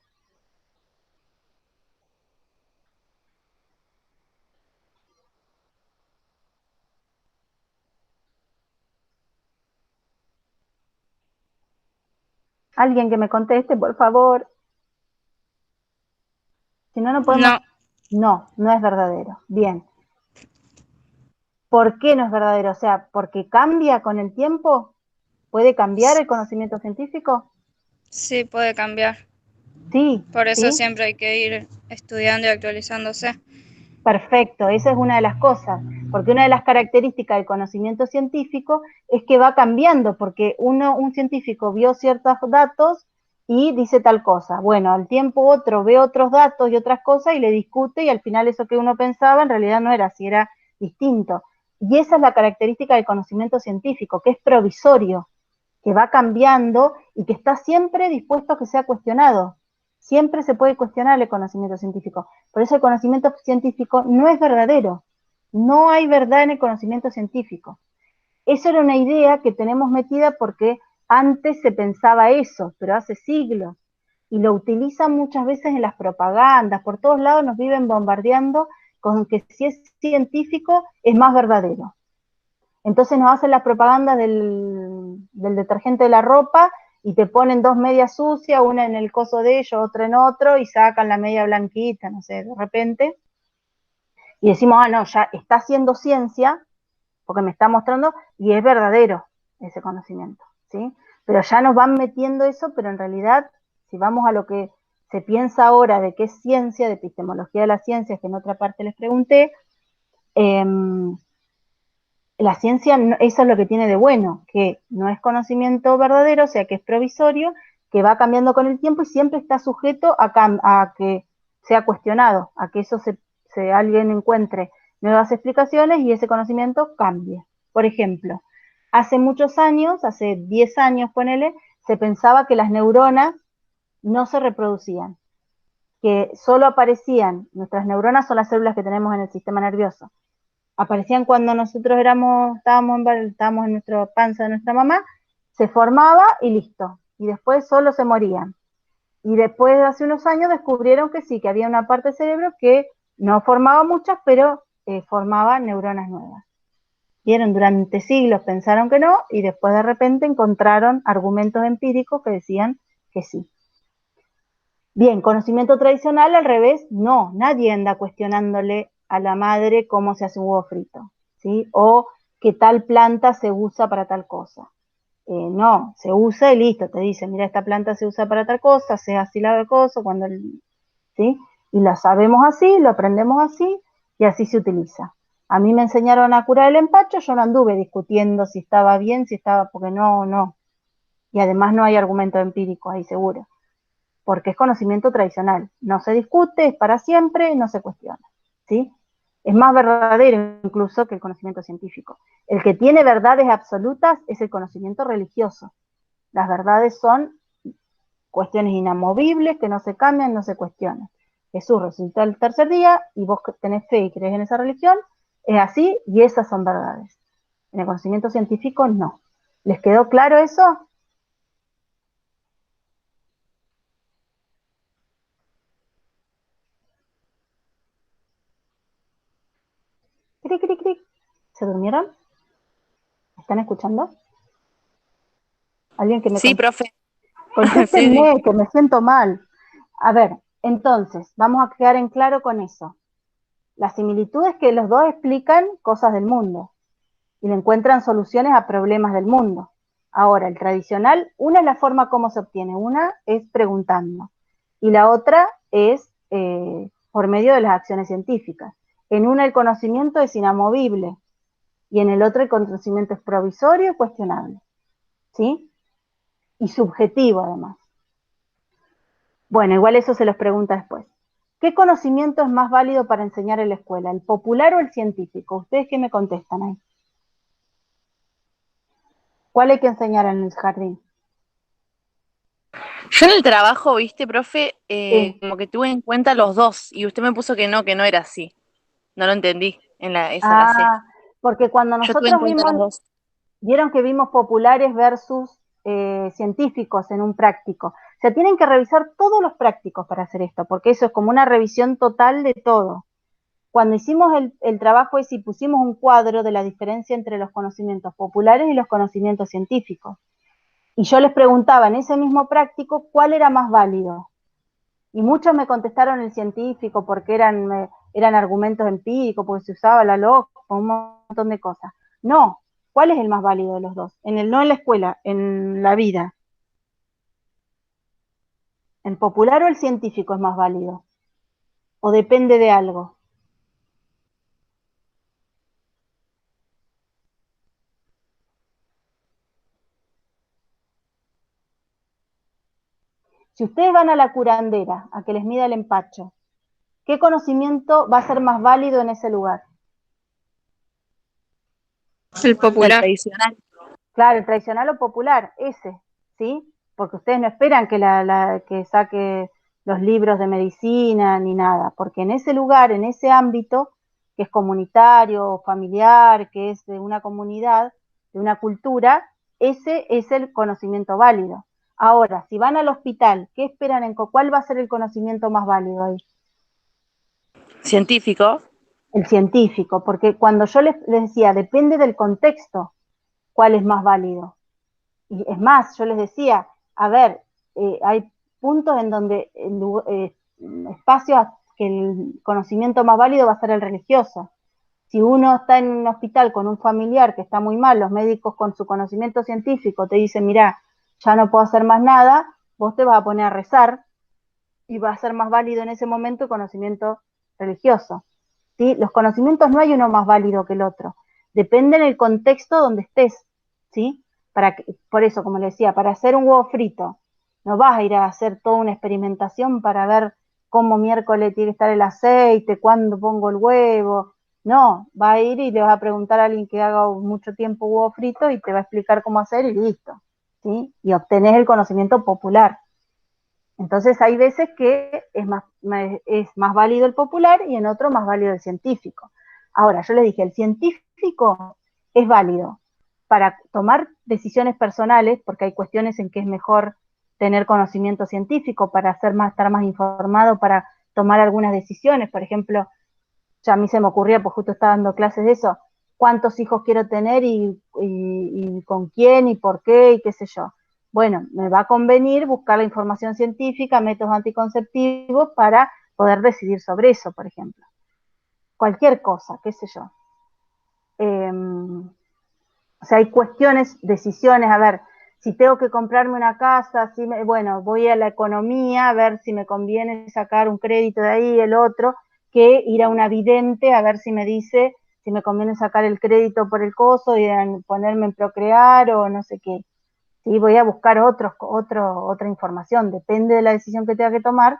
Alguien que me conteste, por favor. Si no, no podemos... No, no es verdadero. Bien. ¿Por qué no es verdadero? O sea, ¿porque cambia con el tiempo? ¿Puede cambiar el conocimiento científico? Sí, puede cambiar. Sí. Por eso ¿Sí? siempre hay que ir estudiando y actualizándose. Perfecto, esa es una de las cosas, porque una de las características del conocimiento científico es que va cambiando, porque un científico vio ciertos datos y dice tal cosa. Bueno, al tiempo otro ve otros datos y otras cosas y le discute y al final eso que uno pensaba en realidad no era así, era distinto. Y esa es la característica del conocimiento científico, que es provisorio, que va cambiando y que está siempre dispuesto a que sea cuestionado. Siempre se puede cuestionar el conocimiento científico. Por eso el conocimiento científico no es verdadero. No hay verdad en el conocimiento científico. Eso era una idea que tenemos metida porque antes se pensaba eso, pero hace siglos. Y lo utilizan muchas veces en las propagandas. Por todos lados nos viven bombardeando con que si es científico es más verdadero. Entonces nos hacen las propagandas del detergente de la ropa y te ponen dos medias sucias, una en el coso de ellos, otra en otro, y sacan la media blanquita, no sé, de repente. Y decimos, ah, no, ya está haciendo ciencia, porque me está mostrando, y es verdadero ese conocimiento, ¿sí? Pero ya nos van metiendo eso, pero en realidad, si vamos a lo que se piensa ahora de qué es ciencia, de epistemología de las ciencias, que en otra parte les pregunté, la ciencia, eso es lo que tiene de bueno, que no es conocimiento verdadero, o sea que es provisorio, que va cambiando con el tiempo y siempre está sujeto a que sea cuestionado, a que eso alguien encuentre nuevas explicaciones y ese conocimiento cambie. Por ejemplo, hace muchos años, hace 10 años, ponele, se pensaba que las neuronas no se reproducían, que solo aparecían, nuestras neuronas son las células que tenemos en el sistema nervioso, aparecían cuando nosotros estábamos en nuestra panza de nuestra mamá, se formaba y listo. Y después solo se morían. Y después de hace unos años descubrieron que sí, que había una parte del cerebro que no formaba muchas, pero formaba neuronas nuevas. Vieron, durante siglos pensaron que no, y después de repente encontraron argumentos empíricos que decían que sí. Bien, conocimiento tradicional al revés, no, nadie anda cuestionándole a la madre cómo se hace un huevo frito, ¿sí? O que tal planta se usa para tal cosa. No, se usa y listo, te dicen, mira, esta planta se usa para tal cosa, sea así la cosa, ¿sí? Y la sabemos así, lo aprendemos así, y así se utiliza. A mí me enseñaron a curar el empacho, yo no anduve discutiendo si estaba bien, si estaba, porque no. Y además no hay argumento empírico ahí seguro, porque es conocimiento tradicional, no se discute, es para siempre, no se cuestiona, ¿sí? Es más verdadero incluso que el conocimiento científico. El que tiene verdades absolutas es el conocimiento religioso. Las verdades son cuestiones inamovibles que no se cambian, no se cuestionan. Jesús resucitó el tercer día y vos tenés fe y crees en esa religión, es así y esas son verdades. En el conocimiento científico no. ¿Les quedó claro eso? Cric, cric, cric. ¿Se durmieron? ¿Están escuchando? ¿Alguien que me Sí, profe. Sí, sí. contéstenme, que me siento mal? A ver, entonces, vamos a quedar en claro con eso. La similitud es que los dos explican cosas del mundo y le encuentran soluciones a problemas del mundo. Ahora, el tradicional, una es la forma como se obtiene, una es preguntando y la otra es por medio de las acciones científicas. En una el conocimiento es inamovible y en el otro el conocimiento es provisorio y cuestionable, ¿sí? Y subjetivo además. Bueno, igual eso se los pregunta después. ¿Qué conocimiento es más válido para enseñar en la escuela, el popular o el científico? ¿Ustedes qué me contestan ahí? ¿Cuál hay que enseñar en el jardín? Yo en el trabajo, viste, profe, Sí. como que tuve en cuenta los dos y usted me puso que no era así. No lo entendí esa la C. Ah, porque cuando Yo tuve en nosotros cuenta los dos. vieron que vimos populares versus científicos en un práctico. O sea, tienen que revisar todos los prácticos para hacer esto, porque eso es como una revisión total de todo. Cuando hicimos el trabajo ese y pusimos un cuadro de la diferencia entre los conocimientos populares y los conocimientos científicos. Y yo les preguntaba en ese mismo práctico cuál era más válido. Y muchos me contestaron el científico porque eran argumentos empíricos, porque se usaba la lógica, un montón de cosas. No, ¿cuál es el más válido de los dos? No en la escuela, en la vida. ¿El popular o el científico es más válido? ¿O depende de algo? Si ustedes van a la curandera a que les mida el empacho, ¿qué conocimiento va a ser más válido en ese lugar? El El popular. tradicional. Claro, el tradicional o popular, ese, ¿sí? Porque ustedes no esperan que saque los libros de medicina ni nada, porque en ese lugar, en ese ámbito, que es comunitario o familiar, que es de una comunidad, de una cultura, ese es el conocimiento válido. Ahora, si van al hospital, ¿qué esperan cuál va a ser el conocimiento más válido ahí? Científico. El científico, porque cuando yo les decía, depende del contexto, cuál es más válido. Y es más, yo les decía, a ver, hay puntos en donde espacios que el conocimiento más válido va a ser el religioso. Si uno está en un hospital con un familiar que está muy mal, los médicos con su conocimiento científico te dicen, mirá, ya no puedo hacer más nada, vos te vas a poner a rezar y va a ser más válido en ese momento el conocimiento religioso. ¿Sí? Los conocimientos no hay uno más válido que el otro. Depende del contexto donde estés. ¿Sí? Por eso, como le decía, para hacer un huevo frito, no vas a ir a hacer toda una experimentación para ver cómo miércoles tiene que estar el aceite, cuándo pongo el huevo. No, va a ir y le vas a preguntar a alguien que haga mucho tiempo huevo frito y te va a explicar cómo hacer y listo. ¿Sí? Y obtenés el conocimiento popular. Entonces hay veces que es más válido el popular y en otro más válido el científico. Ahora, yo les dije, el científico es válido para tomar decisiones personales, porque hay cuestiones en que es mejor tener conocimiento científico para estar más informado, para tomar algunas decisiones. Por ejemplo, ya a mí se me ocurría, pues justo estaba dando clases de eso, cuántos hijos quiero tener y con quién y por qué y qué sé yo. Bueno, me va a convenir buscar la información científica, métodos anticonceptivos para poder decidir sobre eso, por ejemplo. Cualquier cosa, qué sé yo. O sea, hay cuestiones, decisiones, a ver, si tengo que comprarme una casa, bueno, voy a la economía a ver si me conviene sacar un crédito de ahí, el otro, que ir a una vidente a ver si me dice si me conviene sacar el crédito por el coso y ponerme en Procrear o no sé qué. ¿Sí? Voy a buscar otra información, depende de la decisión que tenga que tomar.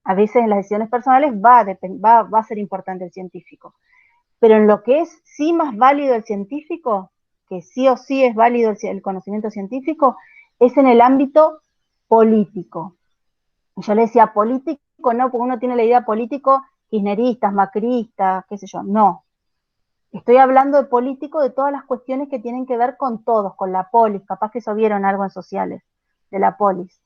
A veces en las decisiones personales va a ser importante el científico. Pero en lo que es sí más válido el científico, que sí o sí es válido el conocimiento científico, es en el ámbito político. Yo le decía político, no, porque uno tiene la idea político, kirchneristas, macristas, qué sé yo, no. Estoy hablando de político de todas las cuestiones que tienen que ver con todos, con la polis, capaz que eso vieron algo en sociales, de la polis.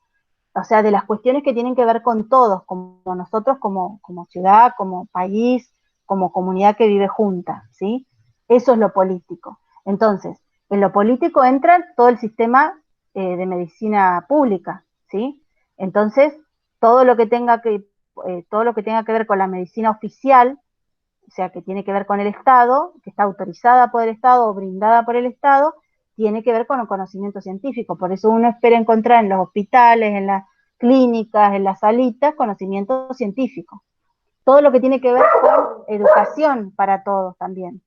O sea, de las cuestiones que tienen que ver con todos, como nosotros, como ciudad, como país, como comunidad que vive junta, ¿sí? Eso es lo político. Entonces, en lo político entra todo el sistema de medicina pública, ¿sí? Entonces, todo lo que tenga todo lo que tenga que ver con la medicina oficial, o sea, que tiene que ver con el Estado, que está autorizada por el Estado o brindada por el Estado, tiene que ver con el conocimiento científico. Por eso uno espera encontrar en los hospitales, en las clínicas, en las salitas, conocimiento científico. Todo lo que tiene que ver con educación para todos también.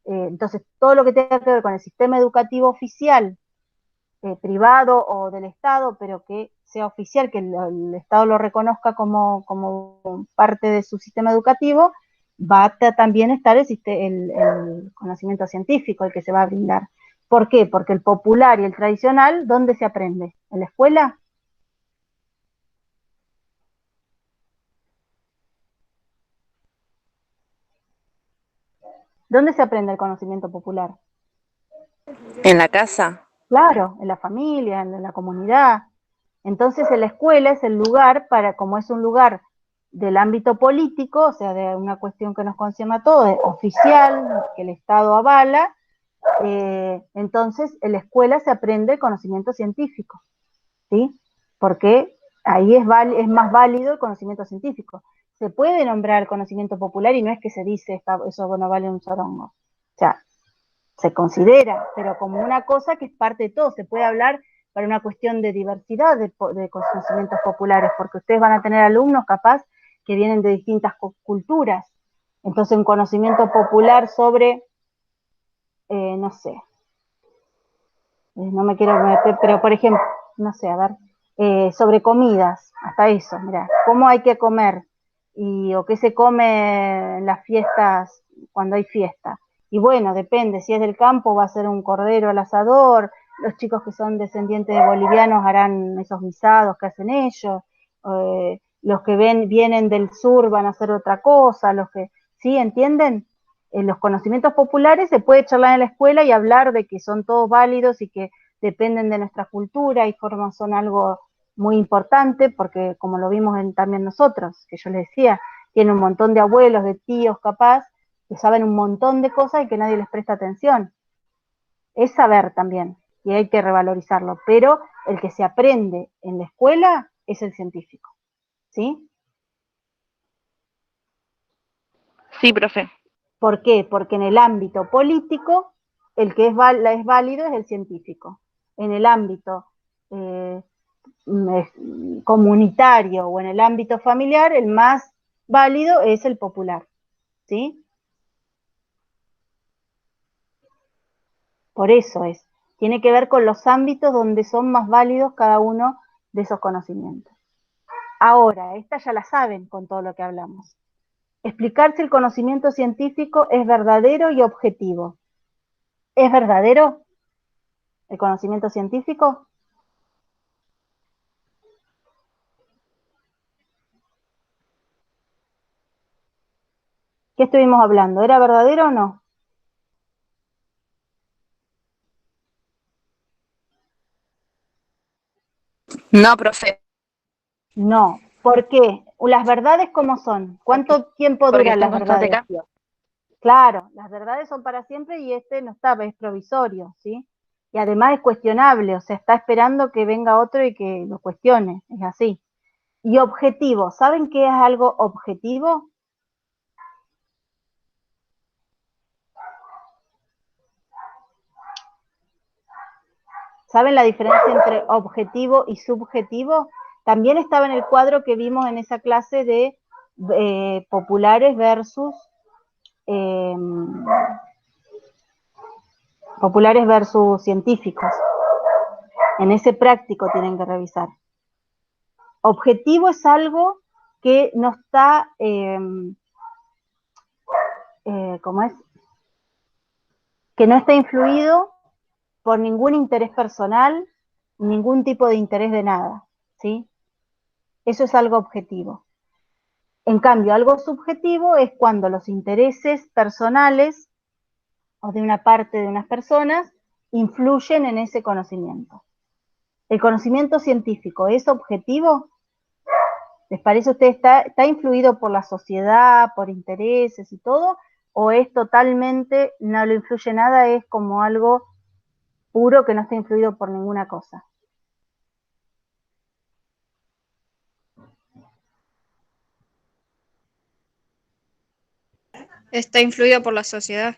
Entonces, todo lo que tenga que ver con el sistema educativo oficial, privado o del Estado, pero que sea oficial, que el Estado lo reconozca como parte de su sistema educativo, va a también estar el conocimiento científico, el que se va a brindar. ¿Por qué? Porque el popular y el tradicional, ¿dónde se aprende? ¿En la escuela? ¿Dónde se aprende el conocimiento popular? En la casa. Claro, en la familia, en la comunidad. Entonces, en la escuela es el lugar como es un lugar del ámbito político, o sea, de una cuestión que nos concierne a todos, oficial, que el Estado avala, entonces en la escuela se aprende el conocimiento científico, ¿sí? Porque ahí es más válido el conocimiento científico. Se puede nombrar conocimiento popular y no es que se dice eso no vale un sorongo. O sea, se considera, pero como una cosa que es parte de todo. Se puede hablar para una cuestión de diversidad de conocimientos populares, porque ustedes van a tener alumnos capaz que vienen de distintas culturas. Entonces, un conocimiento popular sobre, no sé, no me quiero meter, pero por ejemplo, no sé, a ver, sobre comidas, hasta eso, mira, cómo hay que comer o qué se come en las fiestas cuando hay fiesta. Y bueno, depende, si es del campo va a ser un cordero al asador, los chicos que son descendientes de bolivianos harán esos guisados que hacen ellos, los que vienen del sur van a hacer otra cosa, ¿sí? ¿Entienden? Los conocimientos populares se puede charlar en la escuela y hablar de que son todos válidos y que dependen de nuestra cultura y son algo muy importante, porque como lo vimos también nosotros, que yo les decía, tiene un montón de abuelos, de tíos capaz, que saben un montón de cosas y que nadie les presta atención. Es saber también, y hay que revalorizarlo, pero el que se aprende en la escuela es el científico, ¿sí? Sí, profe. ¿Por qué? Porque en el ámbito político, el que es válido es el científico. En el ámbito comunitario o en el ámbito familiar, el más válido es el popular, ¿sí? Por eso tiene que ver con los ámbitos donde son más válidos cada uno de esos conocimientos. Ahora, esta ya la saben con todo lo que hablamos. Explicar si el conocimiento científico es verdadero y objetivo. ¿Es verdadero el conocimiento científico? ¿Qué estuvimos hablando? ¿Era verdadero o no? No, profe, No. ¿Por qué? ¿Las verdades cómo son? ¿Cuánto tiempo porque duran está en las constante verdades? cambio. Claro, las verdades son para siempre y no está, es provisorio, ¿sí? Y además es cuestionable, o sea, está esperando que venga otro y que lo cuestione, es así. Y objetivo, ¿saben qué es algo objetivo? ¿Saben la diferencia entre objetivo y subjetivo? También estaba en el cuadro que vimos en esa clase de populares versus eh, científicos. En ese práctico tienen que revisar. Objetivo es algo que no está, ¿cómo es? Que no está influido por ningún interés personal, ningún tipo de interés de nada, ¿sí? Eso es algo objetivo. En cambio, algo subjetivo es cuando los intereses personales o de una parte de unas personas influyen en ese conocimiento. ¿El conocimiento científico es objetivo? ¿Les parece a ustedes está influido por la sociedad, por intereses y todo? ¿O es totalmente, no le influye nada, es como algo puro que no está influido por ninguna cosa? está influido por la sociedad.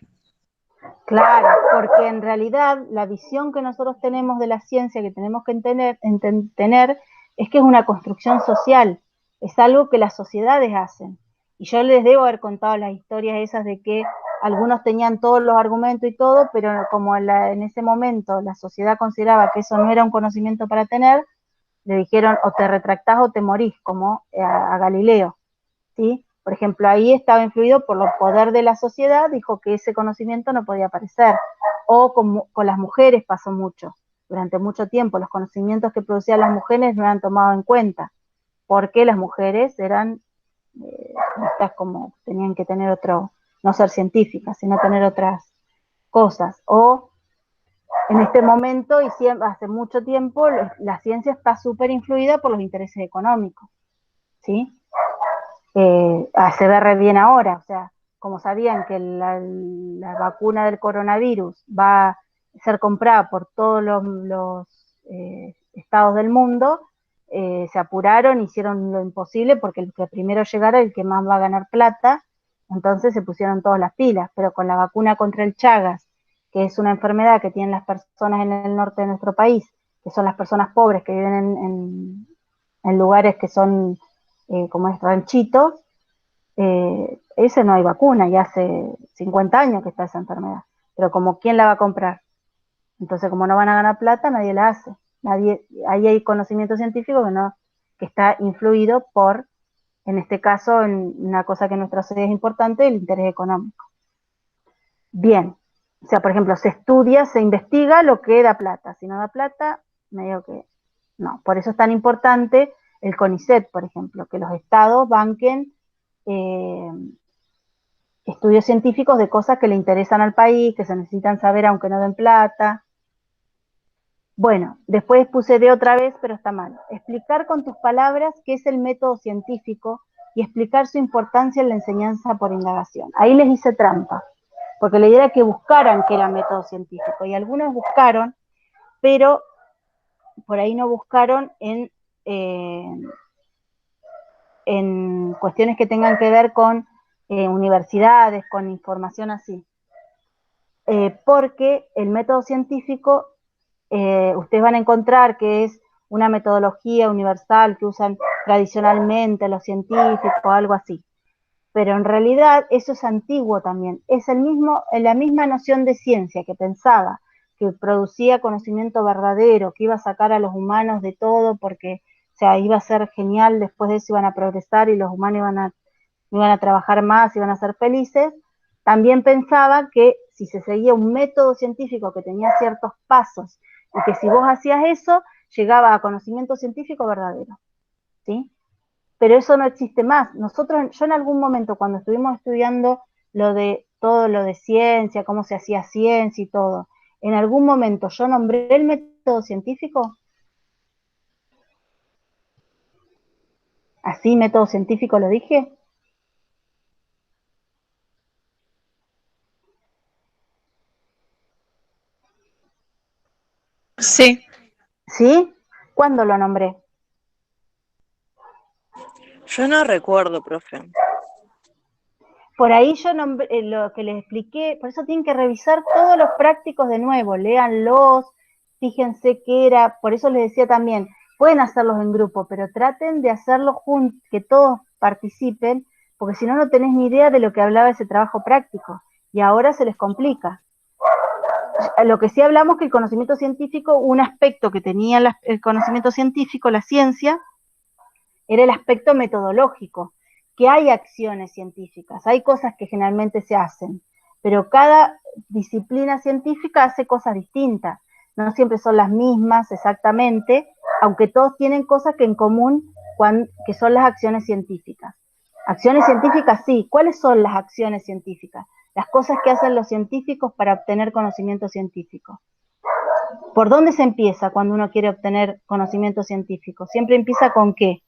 Claro, porque en realidad la visión que nosotros tenemos de la ciencia, que tenemos que tener, es que es una construcción social, es algo que las sociedades hacen. Y yo les debo haber contado las historias esas de que algunos tenían todos los argumentos y todo, pero como en ese momento la sociedad consideraba que eso no era un conocimiento para tener, le dijeron o te retractás o te morís, como a Galileo, ¿sí? Por ejemplo, ahí estaba influido por el poder de la sociedad, dijo que ese conocimiento no podía aparecer. O con las mujeres pasó mucho. Durante mucho tiempo los conocimientos que producían las mujeres no eran tomados en cuenta, porque las mujeres eran vistas como tenían que tener no ser científicas, sino tener otras cosas. O en este momento, y hace mucho tiempo, la ciencia está súper influida por los intereses económicos, ¿sí? Se ve re bien ahora, o sea, como sabían que la vacuna del coronavirus va a ser comprada por todos los estados del mundo, se apuraron, hicieron lo imposible porque el que primero llegara es el que más va a ganar plata, entonces se pusieron todas las pilas, pero con la vacuna contra el Chagas, que es una enfermedad que tienen las personas en el norte de nuestro país, que son las personas pobres que viven en lugares que son como es ranchitos, ese no hay vacuna, y hace 50 años que está esa enfermedad, pero como ¿quién la va a comprar? Entonces, como no van a ganar plata, nadie la hace. Ahí hay conocimiento científico que está influido por, en este caso, en una cosa que en nuestra sociedad es importante, el interés económico. Bien, o sea, por ejemplo, se estudia, se investiga lo que da plata. Si no da plata, medio que no. Por eso es tan importante el CONICET, por ejemplo, que los estados banquen estudios científicos de cosas que le interesan al país, que se necesitan saber aunque no den plata. Bueno, después puse de otra vez, pero está mal. Explicar con tus palabras qué es el método científico y explicar su importancia en la enseñanza por indagación. Ahí les hice trampa, porque la idea era que buscaran qué era método científico, y algunos buscaron, pero por ahí no buscaron en cuestiones que tengan que ver con universidades, con información así. Porque el método científico, ustedes van a encontrar que es una metodología universal que usan tradicionalmente los científicos, algo así. Pero en realidad eso es antiguo también. Es la misma noción de ciencia que pensaba que producía conocimiento verdadero, que iba a sacar a los humanos de todo porque, o sea, iba a ser genial, después de eso iban a progresar y los humanos iban a trabajar más, iban a ser felices. También pensaba que si se seguía un método científico que tenía ciertos pasos y que si vos hacías eso, llegaba a conocimiento científico verdadero, ¿sí? Pero eso no existe más. Yo en algún momento, cuando estuvimos estudiando todo lo de ciencia, cómo se hacía ciencia y todo, en algún momento yo nombré el método científico. ¿Así método científico lo dije? Sí, ¿Sí? ¿Cuándo lo nombré? Yo no recuerdo, profe. Por ahí yo nombré, lo que les expliqué, por eso tienen que revisar todos los prácticos de nuevo, léanlos, fíjense qué era, por eso les decía también, pueden hacerlos en grupo, pero traten de hacerlo juntos, que todos participen, porque si no, no tenés ni idea de lo que hablaba ese trabajo práctico, y ahora se les complica. Lo que sí hablamos que el conocimiento científico, un aspecto que tenía el conocimiento científico, la ciencia, era el aspecto metodológico, que hay acciones científicas, hay cosas que generalmente se hacen, pero cada disciplina científica hace cosas distintas, no siempre son las mismas exactamente, aunque todos tienen cosas que en común, que son las acciones científicas. Acciones científicas sí, ¿cuáles son las acciones científicas? Las cosas que hacen los científicos para obtener conocimiento científico. ¿Por dónde se empieza cuando uno quiere obtener conocimiento científico? Siempre empieza con ¿qué?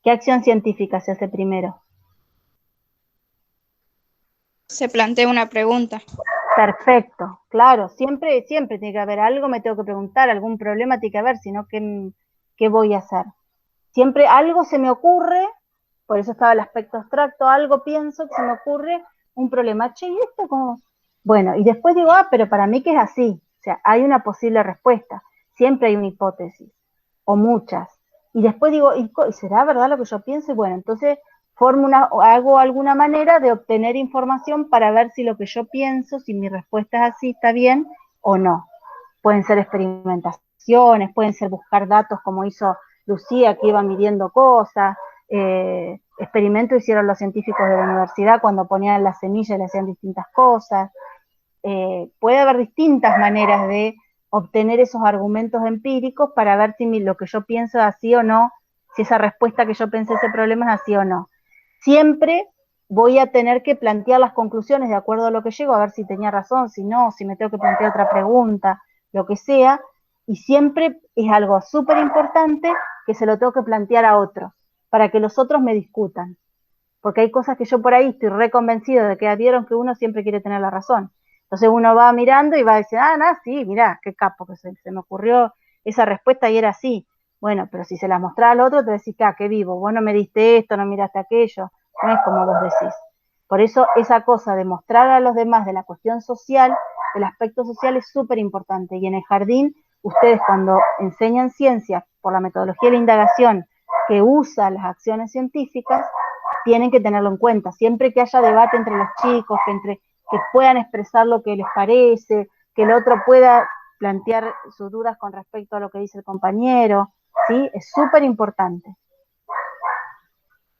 ¿Qué acción científica se hace primero? se plantea una pregunta. Perfecto, claro, siempre tiene que haber algo, me tengo que preguntar, algún problema tiene que haber, sino ¿qué voy a hacer? Siempre algo se me ocurre, por eso estaba el aspecto abstracto, algo pienso que se me ocurre, un problema, che, ¿y esto cómo? Bueno, y después digo, pero para mí que es así, o sea, hay una posible respuesta, siempre hay una hipótesis, o muchas, y después digo, ¿y será verdad lo que yo pienso? Y bueno, entonces hago alguna manera de obtener información para ver si lo que yo pienso, si mi respuesta es así, está bien o no. Pueden ser experimentaciones, pueden ser buscar datos como hizo Lucía, que iba midiendo cosas, experimentos hicieron los científicos de la universidad cuando ponían las semillas y le hacían distintas cosas. Puede haber distintas maneras de obtener esos argumentos empíricos para ver si lo que yo pienso es así o no, si esa respuesta que yo pensé a ese problema es así o no. Siempre voy a tener que plantear las conclusiones de acuerdo a lo que llego, a ver si tenía razón, si no, si me tengo que plantear otra pregunta, lo que sea, y siempre es algo súper importante que se lo tengo que plantear a otros, para que los otros me discutan. porque hay cosas que yo por ahí estoy reconvencido de que vieron que uno siempre quiere tener la razón. Entonces uno va mirando y va a decir, sí, mirá, qué capo que se me ocurrió esa respuesta y era así. Bueno, pero si se la mostraba al otro, te decís, qué vivo, vos no me diste esto, no miraste aquello, no es como vos decís. Por eso esa cosa de mostrar a los demás de la cuestión social, del aspecto social es súper importante. Y en el jardín, ustedes cuando enseñan ciencia por la metodología de la indagación que usa las acciones científicas, tienen que tenerlo en cuenta. Siempre que haya debate entre los chicos, que puedan expresar lo que les parece, que el otro pueda plantear sus dudas con respecto a lo que dice el compañero, ¿sí? Es súper importante.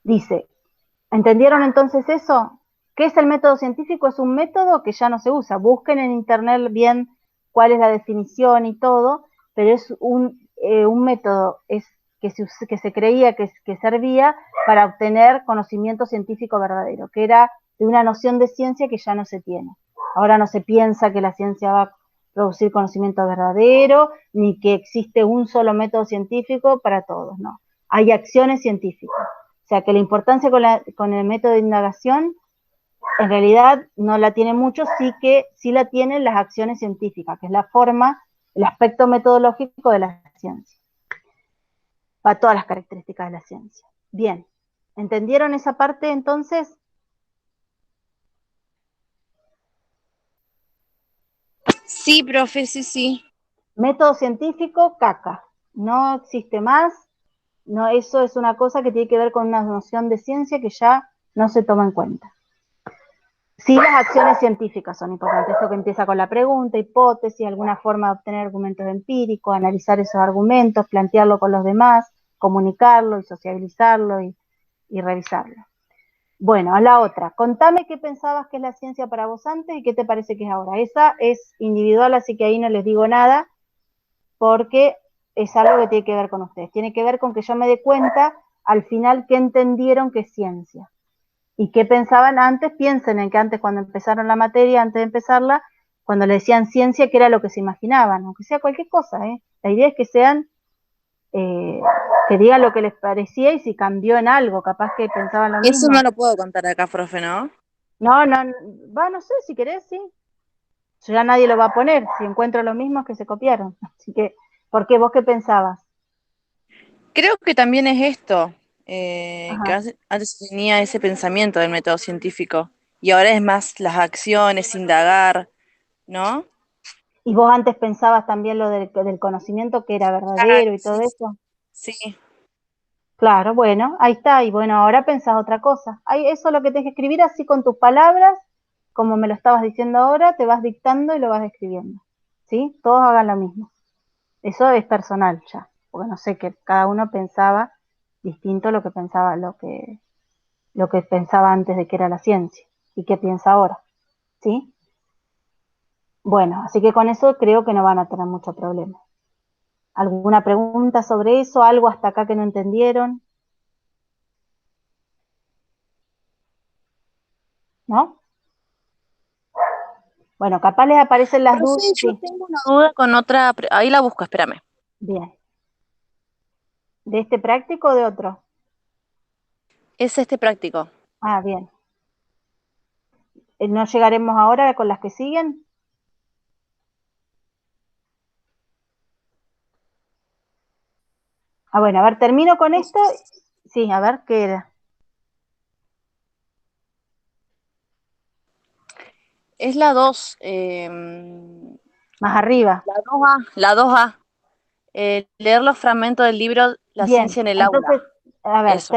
Dice, ¿entendieron entonces eso? ¿Qué es el método científico? Es un método que ya no se usa. Busquen en internet bien cuál es la definición y todo, pero es un método que se creía que servía para obtener conocimiento científico verdadero, que era de una noción de ciencia que ya no se tiene. Ahora no se piensa que la ciencia va a producir conocimiento verdadero, ni que existe un solo método científico para todos, no. Hay acciones científicas. O sea que la importancia con el método de indagación en realidad no la tiene mucho, sí la tienen las acciones científicas, que es la forma, el aspecto metodológico de la ciencia, para todas las características de la ciencia. Bien, ¿entendieron esa parte entonces? Sí, profe, sí. Método científico, caca, no existe más, no, eso es una cosa que tiene que ver con una noción de ciencia que ya no se toma en cuenta. Sí, las acciones científicas son importantes, esto que empieza con la pregunta, hipótesis, alguna forma de obtener argumentos empíricos, analizar esos argumentos, plantearlo con los demás, comunicarlo y sociabilizarlo y revisarlo. Bueno, a la otra, contame qué pensabas que es la ciencia para vos antes y qué te parece que es ahora. Esa es individual, así que ahí no les digo nada, porque es algo que tiene que ver con ustedes. Tiene que ver con que yo me dé cuenta al final qué entendieron que es ciencia. ¿Y qué pensaban antes? Piensen en que antes cuando empezaron la materia, antes de empezarla, cuando le decían ciencia, ¿qué era lo que se imaginaban? Aunque sea cualquier cosa, ¿eh? La idea es que sean, que digan lo que les parecía y si cambió en algo, capaz que pensaban lo Eso mismo. no lo puedo contar acá, profe, ¿no? No, no sé, si querés, sí. Ya nadie lo va a poner, si encuentro lo mismo es que se copiaron. Así que, ¿por qué? ¿Vos qué pensabas? Creo que también es esto, que Ajá. antes tenía ese pensamiento del método científico y ahora es más las acciones, indagar, ¿no? ¿Y vos antes pensabas también lo del conocimiento que era Claro, verdadero y todo sí, eso? sí. Claro, bueno, ahí está. Y bueno, ahora pensás otra cosa. Eso es lo que tenés que escribir así con tus palabras, como me lo estabas diciendo ahora, te vas dictando y lo vas escribiendo. ¿Sí? Todos hagan lo mismo. Eso es personal ya, porque no sé, que cada uno pensaba distinto lo que pensaba, lo que pensaba antes de que era la ciencia y qué piensa ahora. ¿Sí? Bueno, así que con eso creo que no van a tener mucho problema. ¿Alguna pregunta sobre eso? ¿Algo hasta acá que no entendieron? ¿No? Bueno, capaz les aparecen las Profe, dudas. yo Sí, tengo una duda con otra, ahí la busco, espérame. bien. ¿De este práctico o de otro? Es este práctico. Ah, bien. ¿No llegaremos ahora con las que siguen? Ah, bueno, a ver, termino con esto. Sí, a ver, ¿qué era? Es la 2, Más arriba. la 2A, leer los fragmentos del libro La Bien, ciencia en el aula. entonces, a ver, Eso.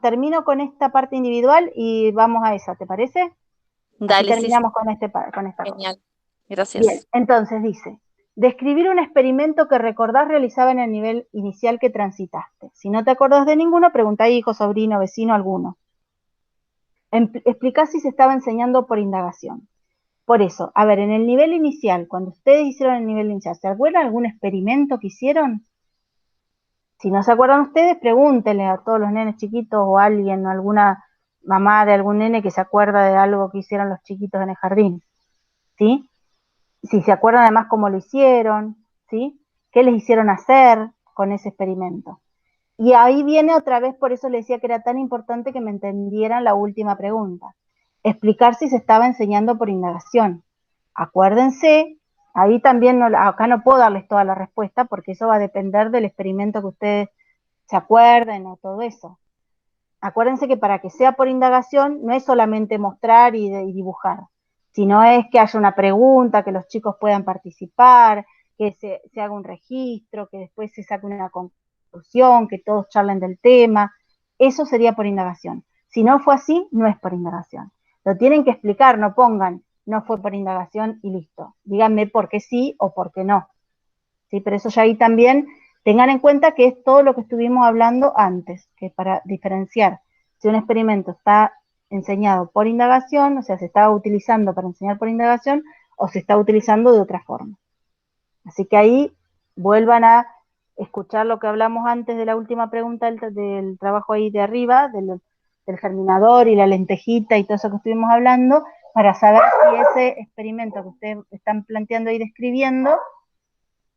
termino con esta parte individual y vamos a esa, ¿te parece? Así Dale, sí, sí, terminamos con esta cosa. genial. Bien, Gracias. entonces dice, describir un experimento que recordás realizaba en el nivel inicial que transitaste. Si no te acordás de ninguno, preguntá a hijo, sobrino, vecino, alguno. Explicá si se estaba enseñando por indagación. Por eso, a ver, en el nivel inicial, cuando ustedes hicieron el nivel inicial, ¿se acuerdan algún experimento que hicieron? Si no se acuerdan ustedes, pregúntenle a todos los nenes chiquitos o a alguien, o alguna mamá de algún nene que se acuerda de algo que hicieron los chiquitos en el jardín, ¿sí? Si se acuerdan además cómo lo hicieron, ¿sí? ¿Qué les hicieron hacer con ese experimento? Y ahí viene otra vez, por eso le decía que era tan importante que me entendieran la última pregunta. Explicar si se estaba enseñando por indagación. Acuérdense, ahí también, acá no puedo darles toda la respuesta porque eso va a depender del experimento que ustedes se acuerden o todo eso. Acuérdense que para que sea por indagación no es solamente mostrar y dibujar, sino es que haya una pregunta, que los chicos puedan participar, que se haga un registro, que después se saque una conclusión, que todos charlen del tema. Eso sería por indagación. Si no fue así, no es por indagación. Lo tienen que explicar, no pongan, no fue por indagación y listo. Díganme por qué sí o por qué no. ¿Sí? Pero eso ya ahí también tengan en cuenta que es todo lo que estuvimos hablando antes, que para diferenciar si un experimento está enseñado por indagación, o sea, se está utilizando para enseñar por indagación, o se está utilizando de otra forma. Así que ahí vuelvan a escuchar lo que hablamos antes de la última pregunta del trabajo ahí de arriba, del germinador y la lentejita y todo eso que estuvimos hablando, para saber si ese experimento que ustedes están planteando y describiendo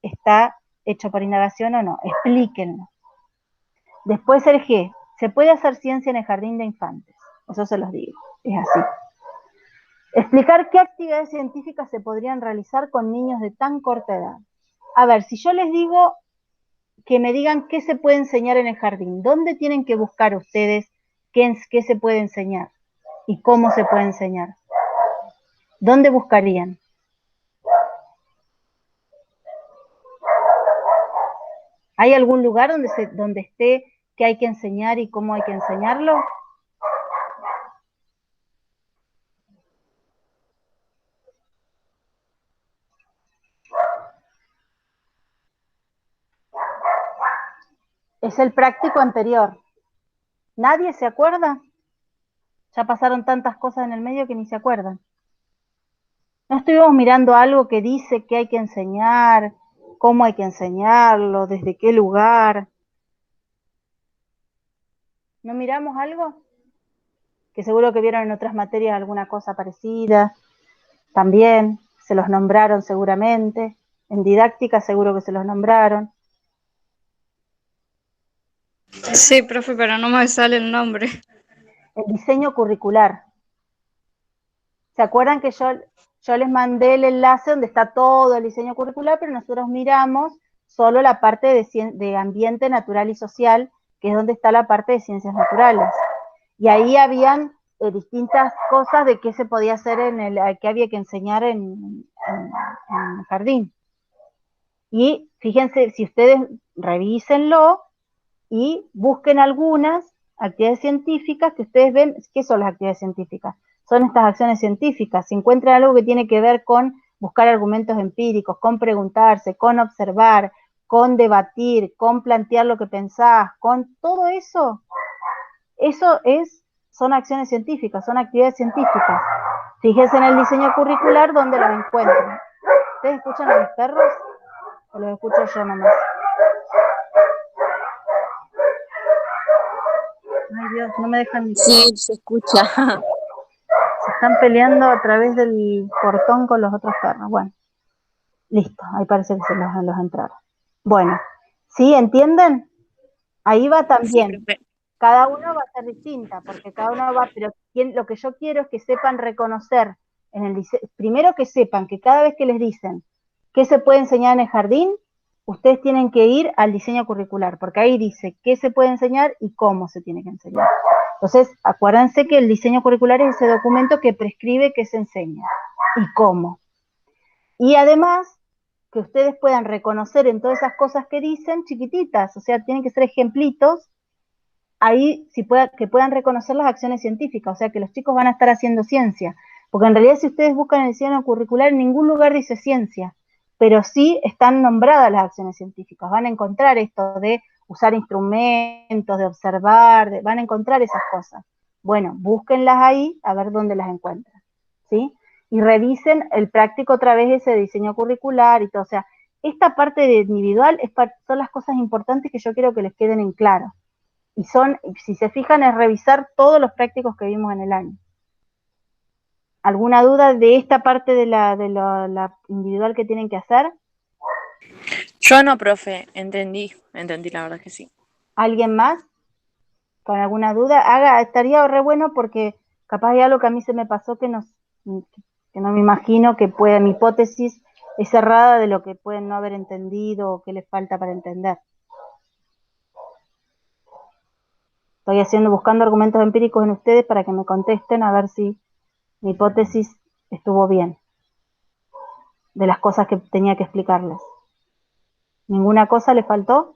está hecho por indagación o no. Explíquenlo. Después el G. Se puede hacer ciencia en el jardín de infantes. Eso se los digo. Es así. Explicar qué actividades científicas se podrían realizar con niños de tan corta edad. A ver, si yo les digo que me digan qué se puede enseñar en el jardín, ¿dónde tienen que buscar ustedes qué se puede enseñar y cómo se puede enseñar? ¿Dónde buscarían? ¿Hay algún lugar donde esté qué hay que enseñar y cómo hay que enseñarlo? Es el práctico anterior. ¿Nadie se acuerda? Ya pasaron tantas cosas en el medio que ni se acuerdan. ¿No estuvimos mirando algo que dice qué hay que enseñar, cómo hay que enseñarlo, desde qué lugar? ¿No miramos algo? Que seguro que vieron en otras materias alguna cosa parecida. También se los nombraron seguramente. En didáctica seguro que se los nombraron. Sí, profe, pero no me sale el nombre. El diseño curricular. ¿Se acuerdan que yo les mandé el enlace donde está todo el diseño curricular, pero nosotros miramos solo la parte de ambiente natural y social, que es donde está la parte de ciencias naturales? Y ahí habían distintas cosas de qué se podía hacer qué había que enseñar en el jardín. Y fíjense, si ustedes revísenlo y busquen algunas actividades científicas que ustedes ven. ¿Qué son las actividades científicas? Son estas acciones científicas. Si encuentran algo que tiene que ver con buscar argumentos empíricos, con preguntarse, con observar, con debatir, con plantear lo que pensás, con todo eso, son acciones científicas, son actividades científicas. Fíjense en el diseño curricular donde los encuentran. ¿Ustedes escuchan a los perros? ¿O los escucho yo nomás? Ay Dios, no me dejan ni... Sí, se escucha. Se están peleando a través del portón con los otros perros. Bueno, listo, ahí parece que se los entraron. Bueno, ¿sí? ¿Entienden? Ahí va Sí, también. profe. Cada uno va a ser distinta, porque cada uno va, pero lo que yo quiero es que sepan reconocer, primero que sepan que cada vez que les dicen qué se puede enseñar en el jardín, ustedes tienen que ir al diseño curricular, porque ahí dice qué se puede enseñar y cómo se tiene que enseñar. Entonces, acuérdense que el diseño curricular es ese documento que prescribe qué se enseña y cómo. Y además, que ustedes puedan reconocer en todas esas cosas que dicen, chiquititas, o sea, tienen que ser ejemplitos, ahí que puedan reconocer las acciones científicas, o sea, que los chicos van a estar haciendo ciencia. Porque en realidad si ustedes buscan el diseño curricular, en ningún lugar dice ciencia, pero sí están nombradas las acciones científicas. Van a encontrar esto de usar instrumentos, de observar, van a encontrar esas cosas. Bueno, búsquenlas ahí a ver dónde las encuentran, ¿sí? Y revisen el práctico otra vez ese diseño curricular y todo. O sea, esta parte de individual son las cosas importantes que yo quiero que les queden en claro. Y si se fijan, es revisar todos los prácticos que vimos en el año. ¿Alguna duda de esta parte de la individual que tienen que hacer? Yo no, profe, entendí la verdad que sí. ¿Alguien más con alguna duda? Estaría re bueno porque capaz hay algo que a mí se me pasó que no me imagino que pueda, mi hipótesis es errada de lo que pueden no haber entendido o qué les falta para entender. Estoy buscando argumentos empíricos en ustedes para que me contesten a ver si mi hipótesis estuvo bien, de las cosas que tenía que explicarles. ¿Ninguna cosa les faltó?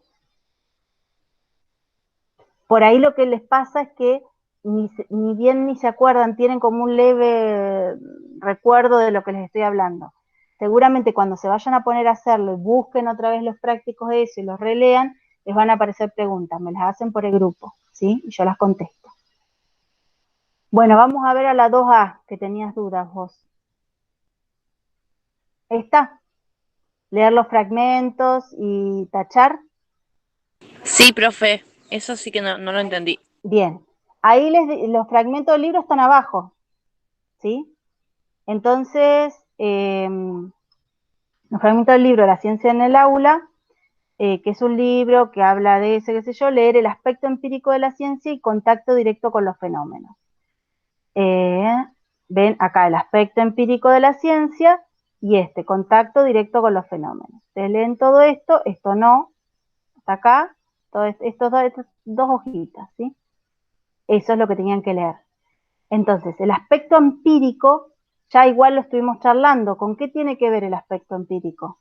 Por ahí lo que les pasa es que ni bien ni se acuerdan, tienen como un leve recuerdo de lo que les estoy hablando. Seguramente cuando se vayan a poner a hacerlo y busquen otra vez los prácticos de eso y los relean, les van a aparecer preguntas, me las hacen por el grupo, ¿sí? Y yo las contesto. Bueno, vamos a ver a la 2A, que tenías dudas vos. ¿Esta? Leer los fragmentos y tachar. Sí, profe, eso sí que no lo entendí. Bien. Ahí los fragmentos del libro están abajo, ¿sí? Entonces, los fragmentos del libro La ciencia en el aula, que es un libro que habla de ese, qué sé yo, leer el aspecto empírico de la ciencia y contacto directo con los fenómenos. Ven acá el aspecto empírico de la ciencia y contacto directo con los fenómenos. Ustedes leen todo esto no, hasta acá, estas dos hojitas, ¿sí? Eso es lo que tenían que leer. Entonces, el aspecto empírico, ya igual lo estuvimos charlando. ¿Con qué tiene que ver el aspecto empírico?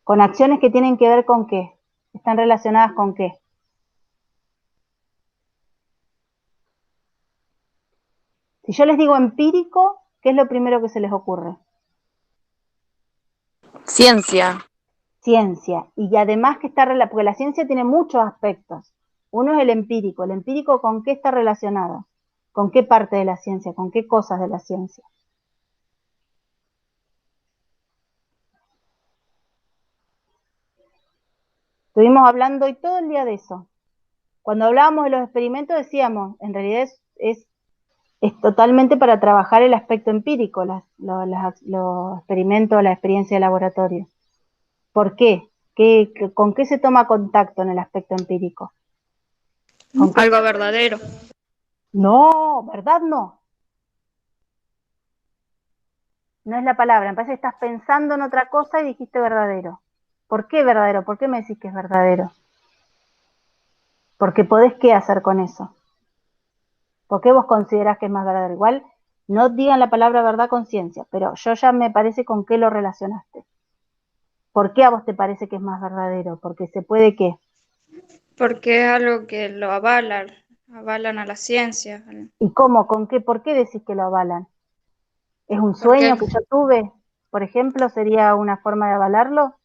Con acciones que tienen que ver con qué. ¿Están relacionadas con qué? Si yo les digo empírico, ¿qué es lo primero que se les ocurre? Ciencia. Ciencia. Y además que está relacionada, porque la ciencia tiene muchos aspectos. Uno es el empírico. ¿El empírico con qué está relacionado? ¿Con qué parte de la ciencia? ¿Con qué cosas de la ciencia? Estuvimos hablando hoy todo el día de eso. Cuando hablábamos de los experimentos decíamos, en realidad es totalmente para trabajar el aspecto empírico, los experimentos, la experiencia de laboratorio. ¿Por qué? ¿Con qué se toma contacto en el aspecto empírico? ¿Con qué? Algo verdadero. No, ¿verdad? No. No es la palabra. Me parece que estás pensando en otra cosa y dijiste verdadero. ¿Por qué verdadero? ¿Por qué me decís que es verdadero? Porque podés qué hacer con eso. ¿Por qué vos considerás que es más verdadero? Igual no digan la palabra verdad con ciencia, pero yo ya me parece con qué lo relacionaste. ¿Por qué a vos te parece que es más verdadero? Porque se puede qué. Porque es algo que lo avalan a la ciencia. ¿Y cómo? ¿Con qué? ¿Por qué decís que lo avalan? ¿Es un Porque sueño que yo tuve? Por ejemplo, ¿sería una forma de avalarlo?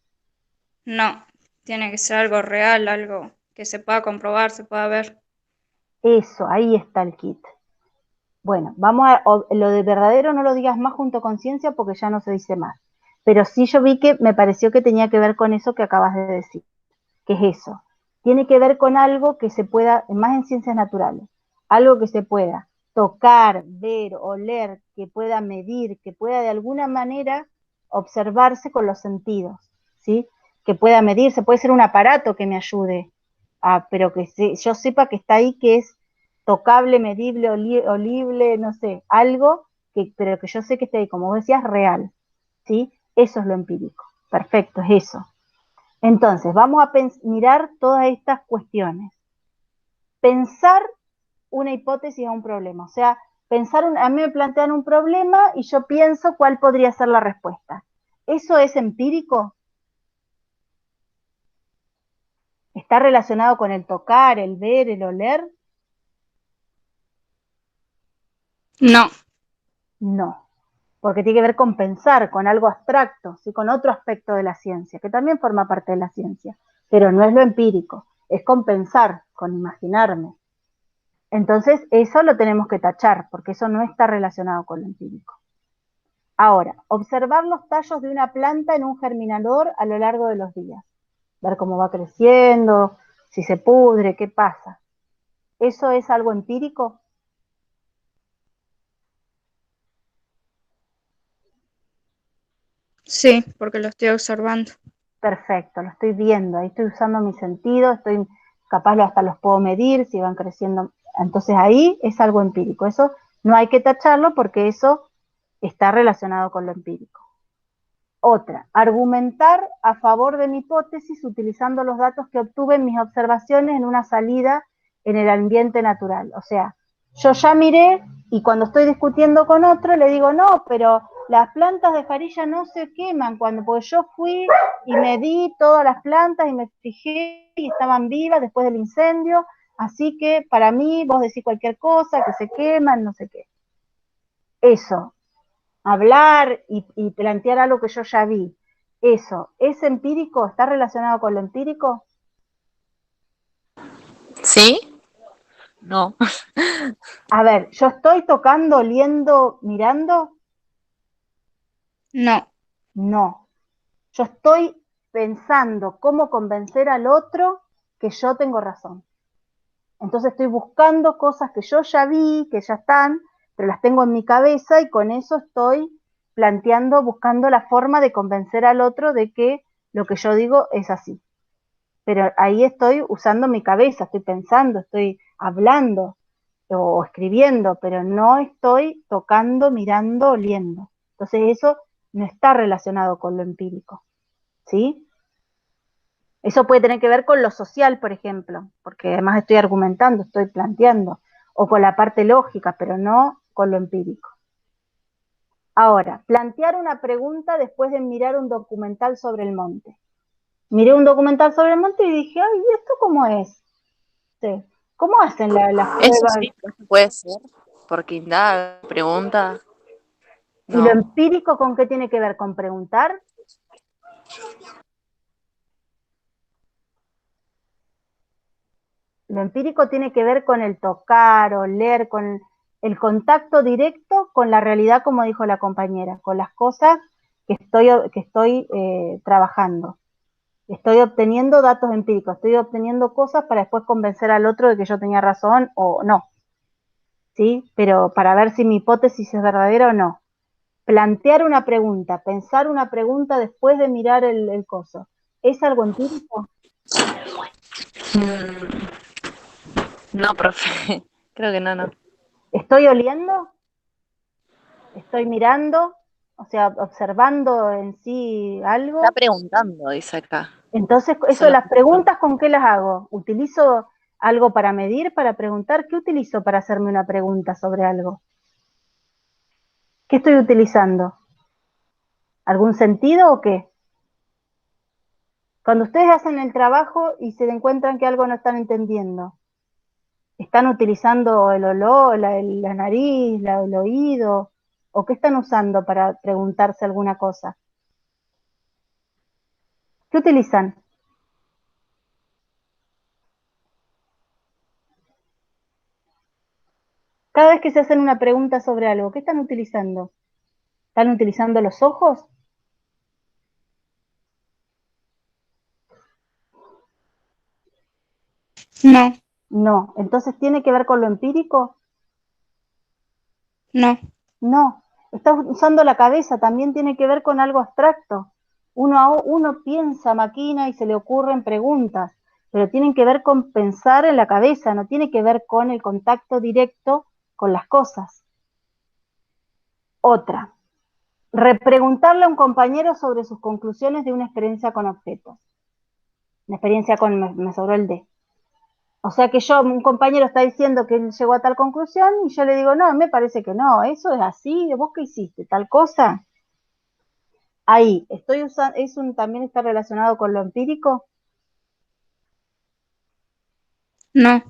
no, tiene que ser algo real, algo que se pueda comprobar, se pueda ver. Eso, ahí está el kit. Bueno, lo de verdadero no lo digas más junto con ciencia porque ya no se dice más. Pero sí yo vi que me pareció que tenía que ver con eso que acabas de decir. ¿Qué es eso? Tiene que ver con algo que se pueda, más en ciencias naturales, algo que se pueda tocar, ver, oler, que pueda medir, que pueda de alguna manera observarse con los sentidos, ¿sí? Que pueda medirse, puede ser un aparato que me ayude, pero yo sepa que está ahí, que es tocable, medible, olible, no sé, algo, pero que yo sé que está ahí, como vos decías, real, ¿sí? Eso es lo empírico. Perfecto, es eso. Entonces, vamos a mirar todas estas cuestiones. Pensar una hipótesis a un problema, o sea, a mí me plantean un problema y yo pienso cuál podría ser la respuesta. ¿Eso es empírico? ¿Está relacionado con el tocar, el ver, el oler? No, No, porque tiene que ver con pensar, con algo abstracto, ¿sí? Con otro aspecto de la ciencia, que también forma parte de la ciencia, pero no es lo empírico, es con pensar, con imaginarme. Entonces, eso lo tenemos que tachar, porque eso no está relacionado con lo empírico. Ahora, observar los tallos de una planta en un germinador a lo largo de los días. Ver cómo va creciendo, si se pudre, qué pasa. ¿Eso es algo empírico? sí, porque lo estoy observando. perfecto, lo estoy viendo, ahí estoy usando mi sentido, estoy capaz hasta los puedo medir si van creciendo. Entonces ahí es algo empírico. Eso no hay que tacharlo porque eso está relacionado con lo empírico. Otra, argumentar a favor de mi hipótesis utilizando los datos que obtuve en mis observaciones en una salida en el ambiente natural. O sea, yo ya miré y cuando estoy discutiendo con otro le digo, no, pero las plantas de jarilla no se queman, porque yo fui y medí todas las plantas y me fijé y estaban vivas después del incendio, así que para mí vos decís cualquier cosa, que se queman, no sé qué. Eso, hablar y plantear algo que yo ya vi, eso, ¿es empírico? ¿Está relacionado con lo empírico? ¿Sí? No. A ver, ¿yo estoy tocando, oliendo, mirando? No, No. Yo estoy pensando cómo convencer al otro que yo tengo razón. Entonces estoy buscando cosas que yo ya vi, que ya están, pero las tengo en mi cabeza y con eso estoy planteando, buscando la forma de convencer al otro de que lo que yo digo es así. Pero ahí estoy usando mi cabeza, estoy pensando, estoy hablando o escribiendo, pero no estoy tocando, mirando, oliendo. Entonces eso no está relacionado con lo empírico, ¿sí? Eso puede tener que ver con lo social, por ejemplo, porque además estoy argumentando, estoy planteando, o con la parte lógica, pero no con lo empírico. Ahora, plantear una pregunta después de mirar un documental sobre el monte. Miré un documental sobre el monte y dije, ay, ¿y esto cómo es? Sí. ¿Cómo hacen las Eso pruebas? sí, puede ser, porque indaga, pregunta, ¿Y lo no. empírico con qué tiene que ver? ¿Con preguntar? Lo empírico tiene que ver con el tocar, oler, con el contacto directo con la realidad, como dijo la compañera, con las cosas que estoy trabajando. Estoy obteniendo datos empíricos, estoy obteniendo cosas para después convencer al otro de que yo tenía razón o no, ¿sí? Pero para ver si mi hipótesis es verdadera o no. Plantear una pregunta, pensar una pregunta después de mirar el coso, ¿es algo empírico? Mm, no, profe. Creo que no, no. ¿Estoy oliendo? ¿Estoy mirando? O sea, observando en sí Está algo. preguntando, dice acá. Entonces, eso, Solo las preguntas, ¿con qué las hago? ¿Utilizo algo para medir, para preguntar? ¿Qué utilizo para hacerme una pregunta sobre algo? ¿Qué estoy utilizando? ¿Algún sentido o qué? Cuando ustedes hacen el trabajo y se encuentran que algo no están entendiendo, ¿están utilizando el olor, la nariz, el oído? ¿O qué están usando para preguntarse alguna cosa? ¿Qué utilizan? Cada vez que se hacen una pregunta sobre algo, ¿qué están utilizando? ¿Están utilizando los ojos? no, No. Entonces, ¿tiene que ver con lo empírico? no, No. Estás usando la cabeza, también tiene que ver con algo abstracto. Uno piensa, maquina y se le ocurren preguntas, pero tienen que ver con pensar en la cabeza, no tiene que ver con el contacto directo con las cosas. Otra, repreguntarle a un compañero sobre sus conclusiones de una experiencia con objetos. Una experiencia con, me sobró el D. O sea que un compañero está diciendo que él llegó a tal conclusión y yo le digo, no, me parece que no, eso es así, ¿vos qué hiciste? ¿Tal cosa? Ahí, estoy usando, también está relacionado con lo empírico. no,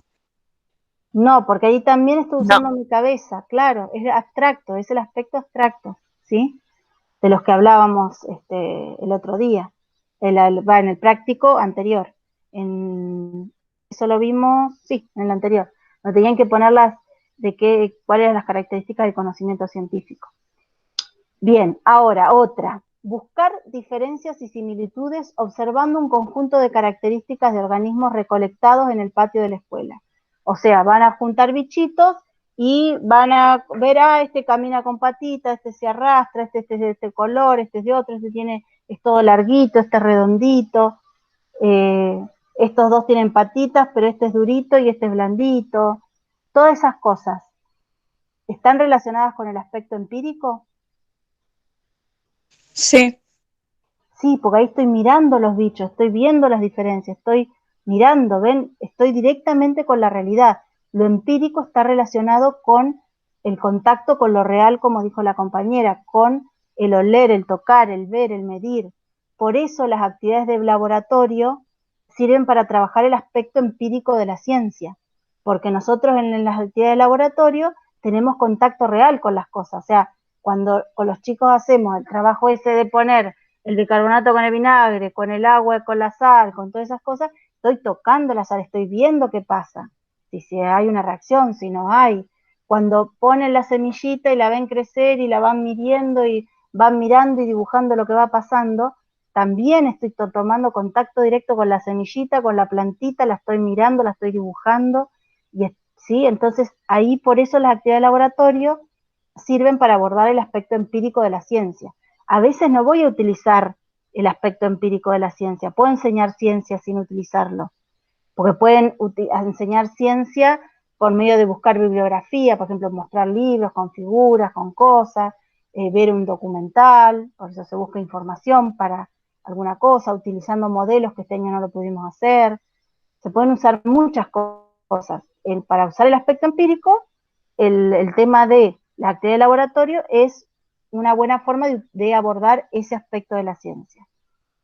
No, porque ahí también estoy No. usando mi cabeza, claro, es abstracto, es el aspecto abstracto, ¿sí? De los que hablábamos el otro día, en el práctico anterior. Eso lo vimos, sí, en el anterior. No tenían que poner cuáles eran las características del conocimiento científico. Bien, ahora otra. Buscar diferencias y similitudes observando un conjunto de características de organismos recolectados en el patio de la escuela. O sea, van a juntar bichitos y van a ver, este camina con patitas, este se arrastra, este es de este color, este es de otro, este tiene es todo larguito, este es redondito, estos dos tienen patitas, pero este es durito y este es blandito. Todas esas cosas, ¿están relacionadas con el aspecto empírico? Sí, Sí, porque ahí estoy mirando los bichos, estoy viendo las diferencias, estoy mirando, ven, estoy directamente con la realidad. Lo empírico está relacionado con el contacto con lo real, como dijo la compañera, con el oler, el tocar, el ver, el medir. Por eso las actividades de laboratorio sirven para trabajar el aspecto empírico de la ciencia, porque nosotros en las actividades de laboratorio tenemos contacto real con las cosas. O sea, cuando con los chicos hacemos el trabajo ese de poner el bicarbonato con el vinagre, con el agua, con la sal, con todas esas cosas, estoy tocando la sal, estoy viendo qué pasa, si hay una reacción, si no hay. Cuando ponen la semillita y la ven crecer y la van midiendo y van mirando y dibujando lo que va pasando, también estoy tomando contacto directo con la semillita, con la plantita, la estoy mirando, la estoy dibujando, y ¿sí? Entonces ahí por eso las actividades de laboratorio sirven para abordar el aspecto empírico de la ciencia. A veces no voy a utilizar el aspecto empírico de la ciencia, puedo enseñar ciencia sin utilizarlo, porque pueden enseñar ciencia por medio de buscar bibliografía, por ejemplo, mostrar libros con figuras, con cosas, ver un documental, por eso se busca información para alguna cosa, utilizando modelos que este año no lo pudimos hacer. Se pueden usar muchas cosas. Para usar el aspecto empírico, el tema de la actividad de laboratorio es una buena forma de abordar ese aspecto de la ciencia.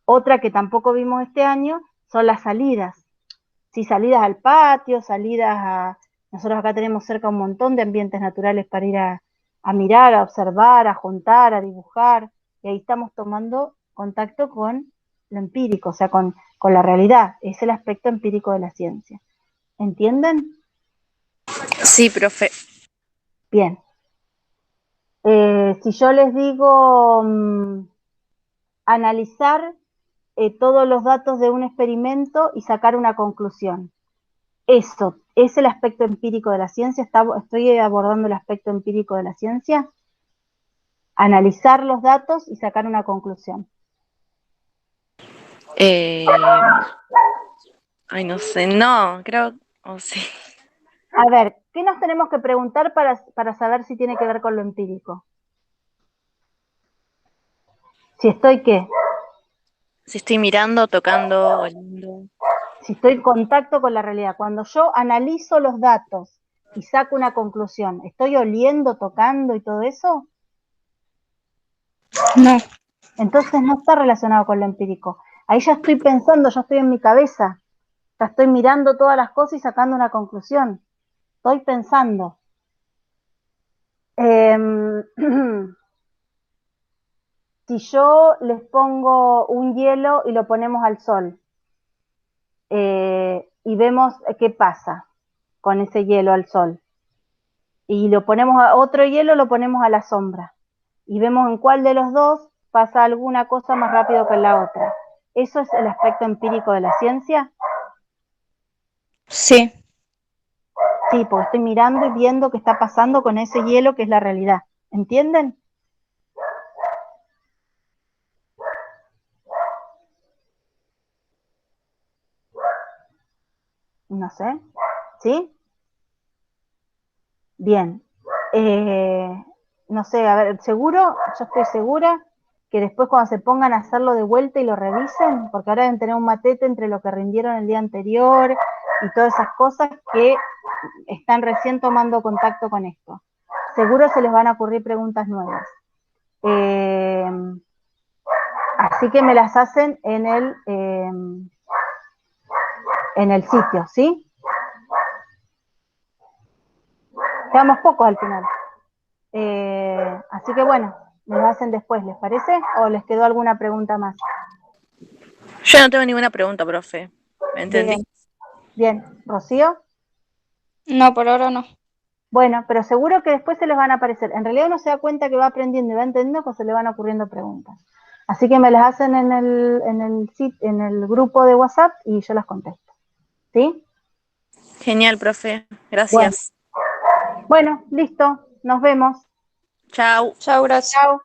Otra que tampoco vimos este año son las salidas. Sí, salidas al patio, salidas a... Nosotros acá tenemos cerca un montón de ambientes naturales para ir a mirar, a observar, a juntar, a dibujar, y ahí estamos tomando contacto con lo empírico, o sea, con la realidad. Es el aspecto empírico de la ciencia. ¿Entienden? Sí, profe. Bien. Si yo les digo analizar todos los datos de un experimento y sacar una conclusión. Eso es el aspecto empírico de la ciencia. Estoy abordando el aspecto empírico de la ciencia. Analizar los datos y sacar una conclusión. Ay, no sé, no, creo, o sí. A ver, ¿qué nos tenemos que preguntar para saber si tiene que ver con lo empírico? Si estoy qué, Si estoy mirando, tocando, oliendo. si estoy en contacto con la realidad. Cuando yo analizo los datos y saco una conclusión, ¿estoy oliendo, tocando y todo eso? no, Entonces no está relacionado con lo empírico. Ahí ya estoy pensando, ya estoy en mi cabeza, ya estoy mirando todas las cosas y sacando una conclusión. Estoy pensando. Si yo les pongo un hielo y lo ponemos al sol y vemos qué pasa con ese hielo al sol, y lo ponemos a otro hielo, lo ponemos a la sombra y vemos en cuál de los dos pasa alguna cosa más rápido que en la otra. ¿Eso es el aspecto empírico de la ciencia? sí, Sí, porque estoy mirando y viendo qué está pasando con ese hielo que es la realidad. ¿Entienden? No sé. ¿Sí? Bien. No sé, a ver, seguro, yo estoy segura que después cuando se pongan a hacerlo de vuelta y lo revisen, porque ahora deben tener un matete entre lo que rindieron el día anterior y todas esas cosas que están recién tomando contacto con esto. Seguro se les van a ocurrir preguntas nuevas. Así que me las hacen en el sitio, ¿sí? Quedamos pocos al final. Así que bueno, me lo hacen después, ¿les parece? ¿O les quedó alguna pregunta más? Yo no tengo ninguna pregunta, profe. ¿Me entendí? Bien, bien. ¿Rocío? no, por ahora no. Bueno, pero seguro que después se les van a aparecer. En realidad uno se da cuenta que va aprendiendo y va entendiendo, pues se le van ocurriendo preguntas. Así que me las hacen en el grupo de WhatsApp y yo las contesto. ¿Sí? Genial, profe. Bueno, Gracias. bueno, listo. Nos vemos. Chao. Chao, gracias. Chao.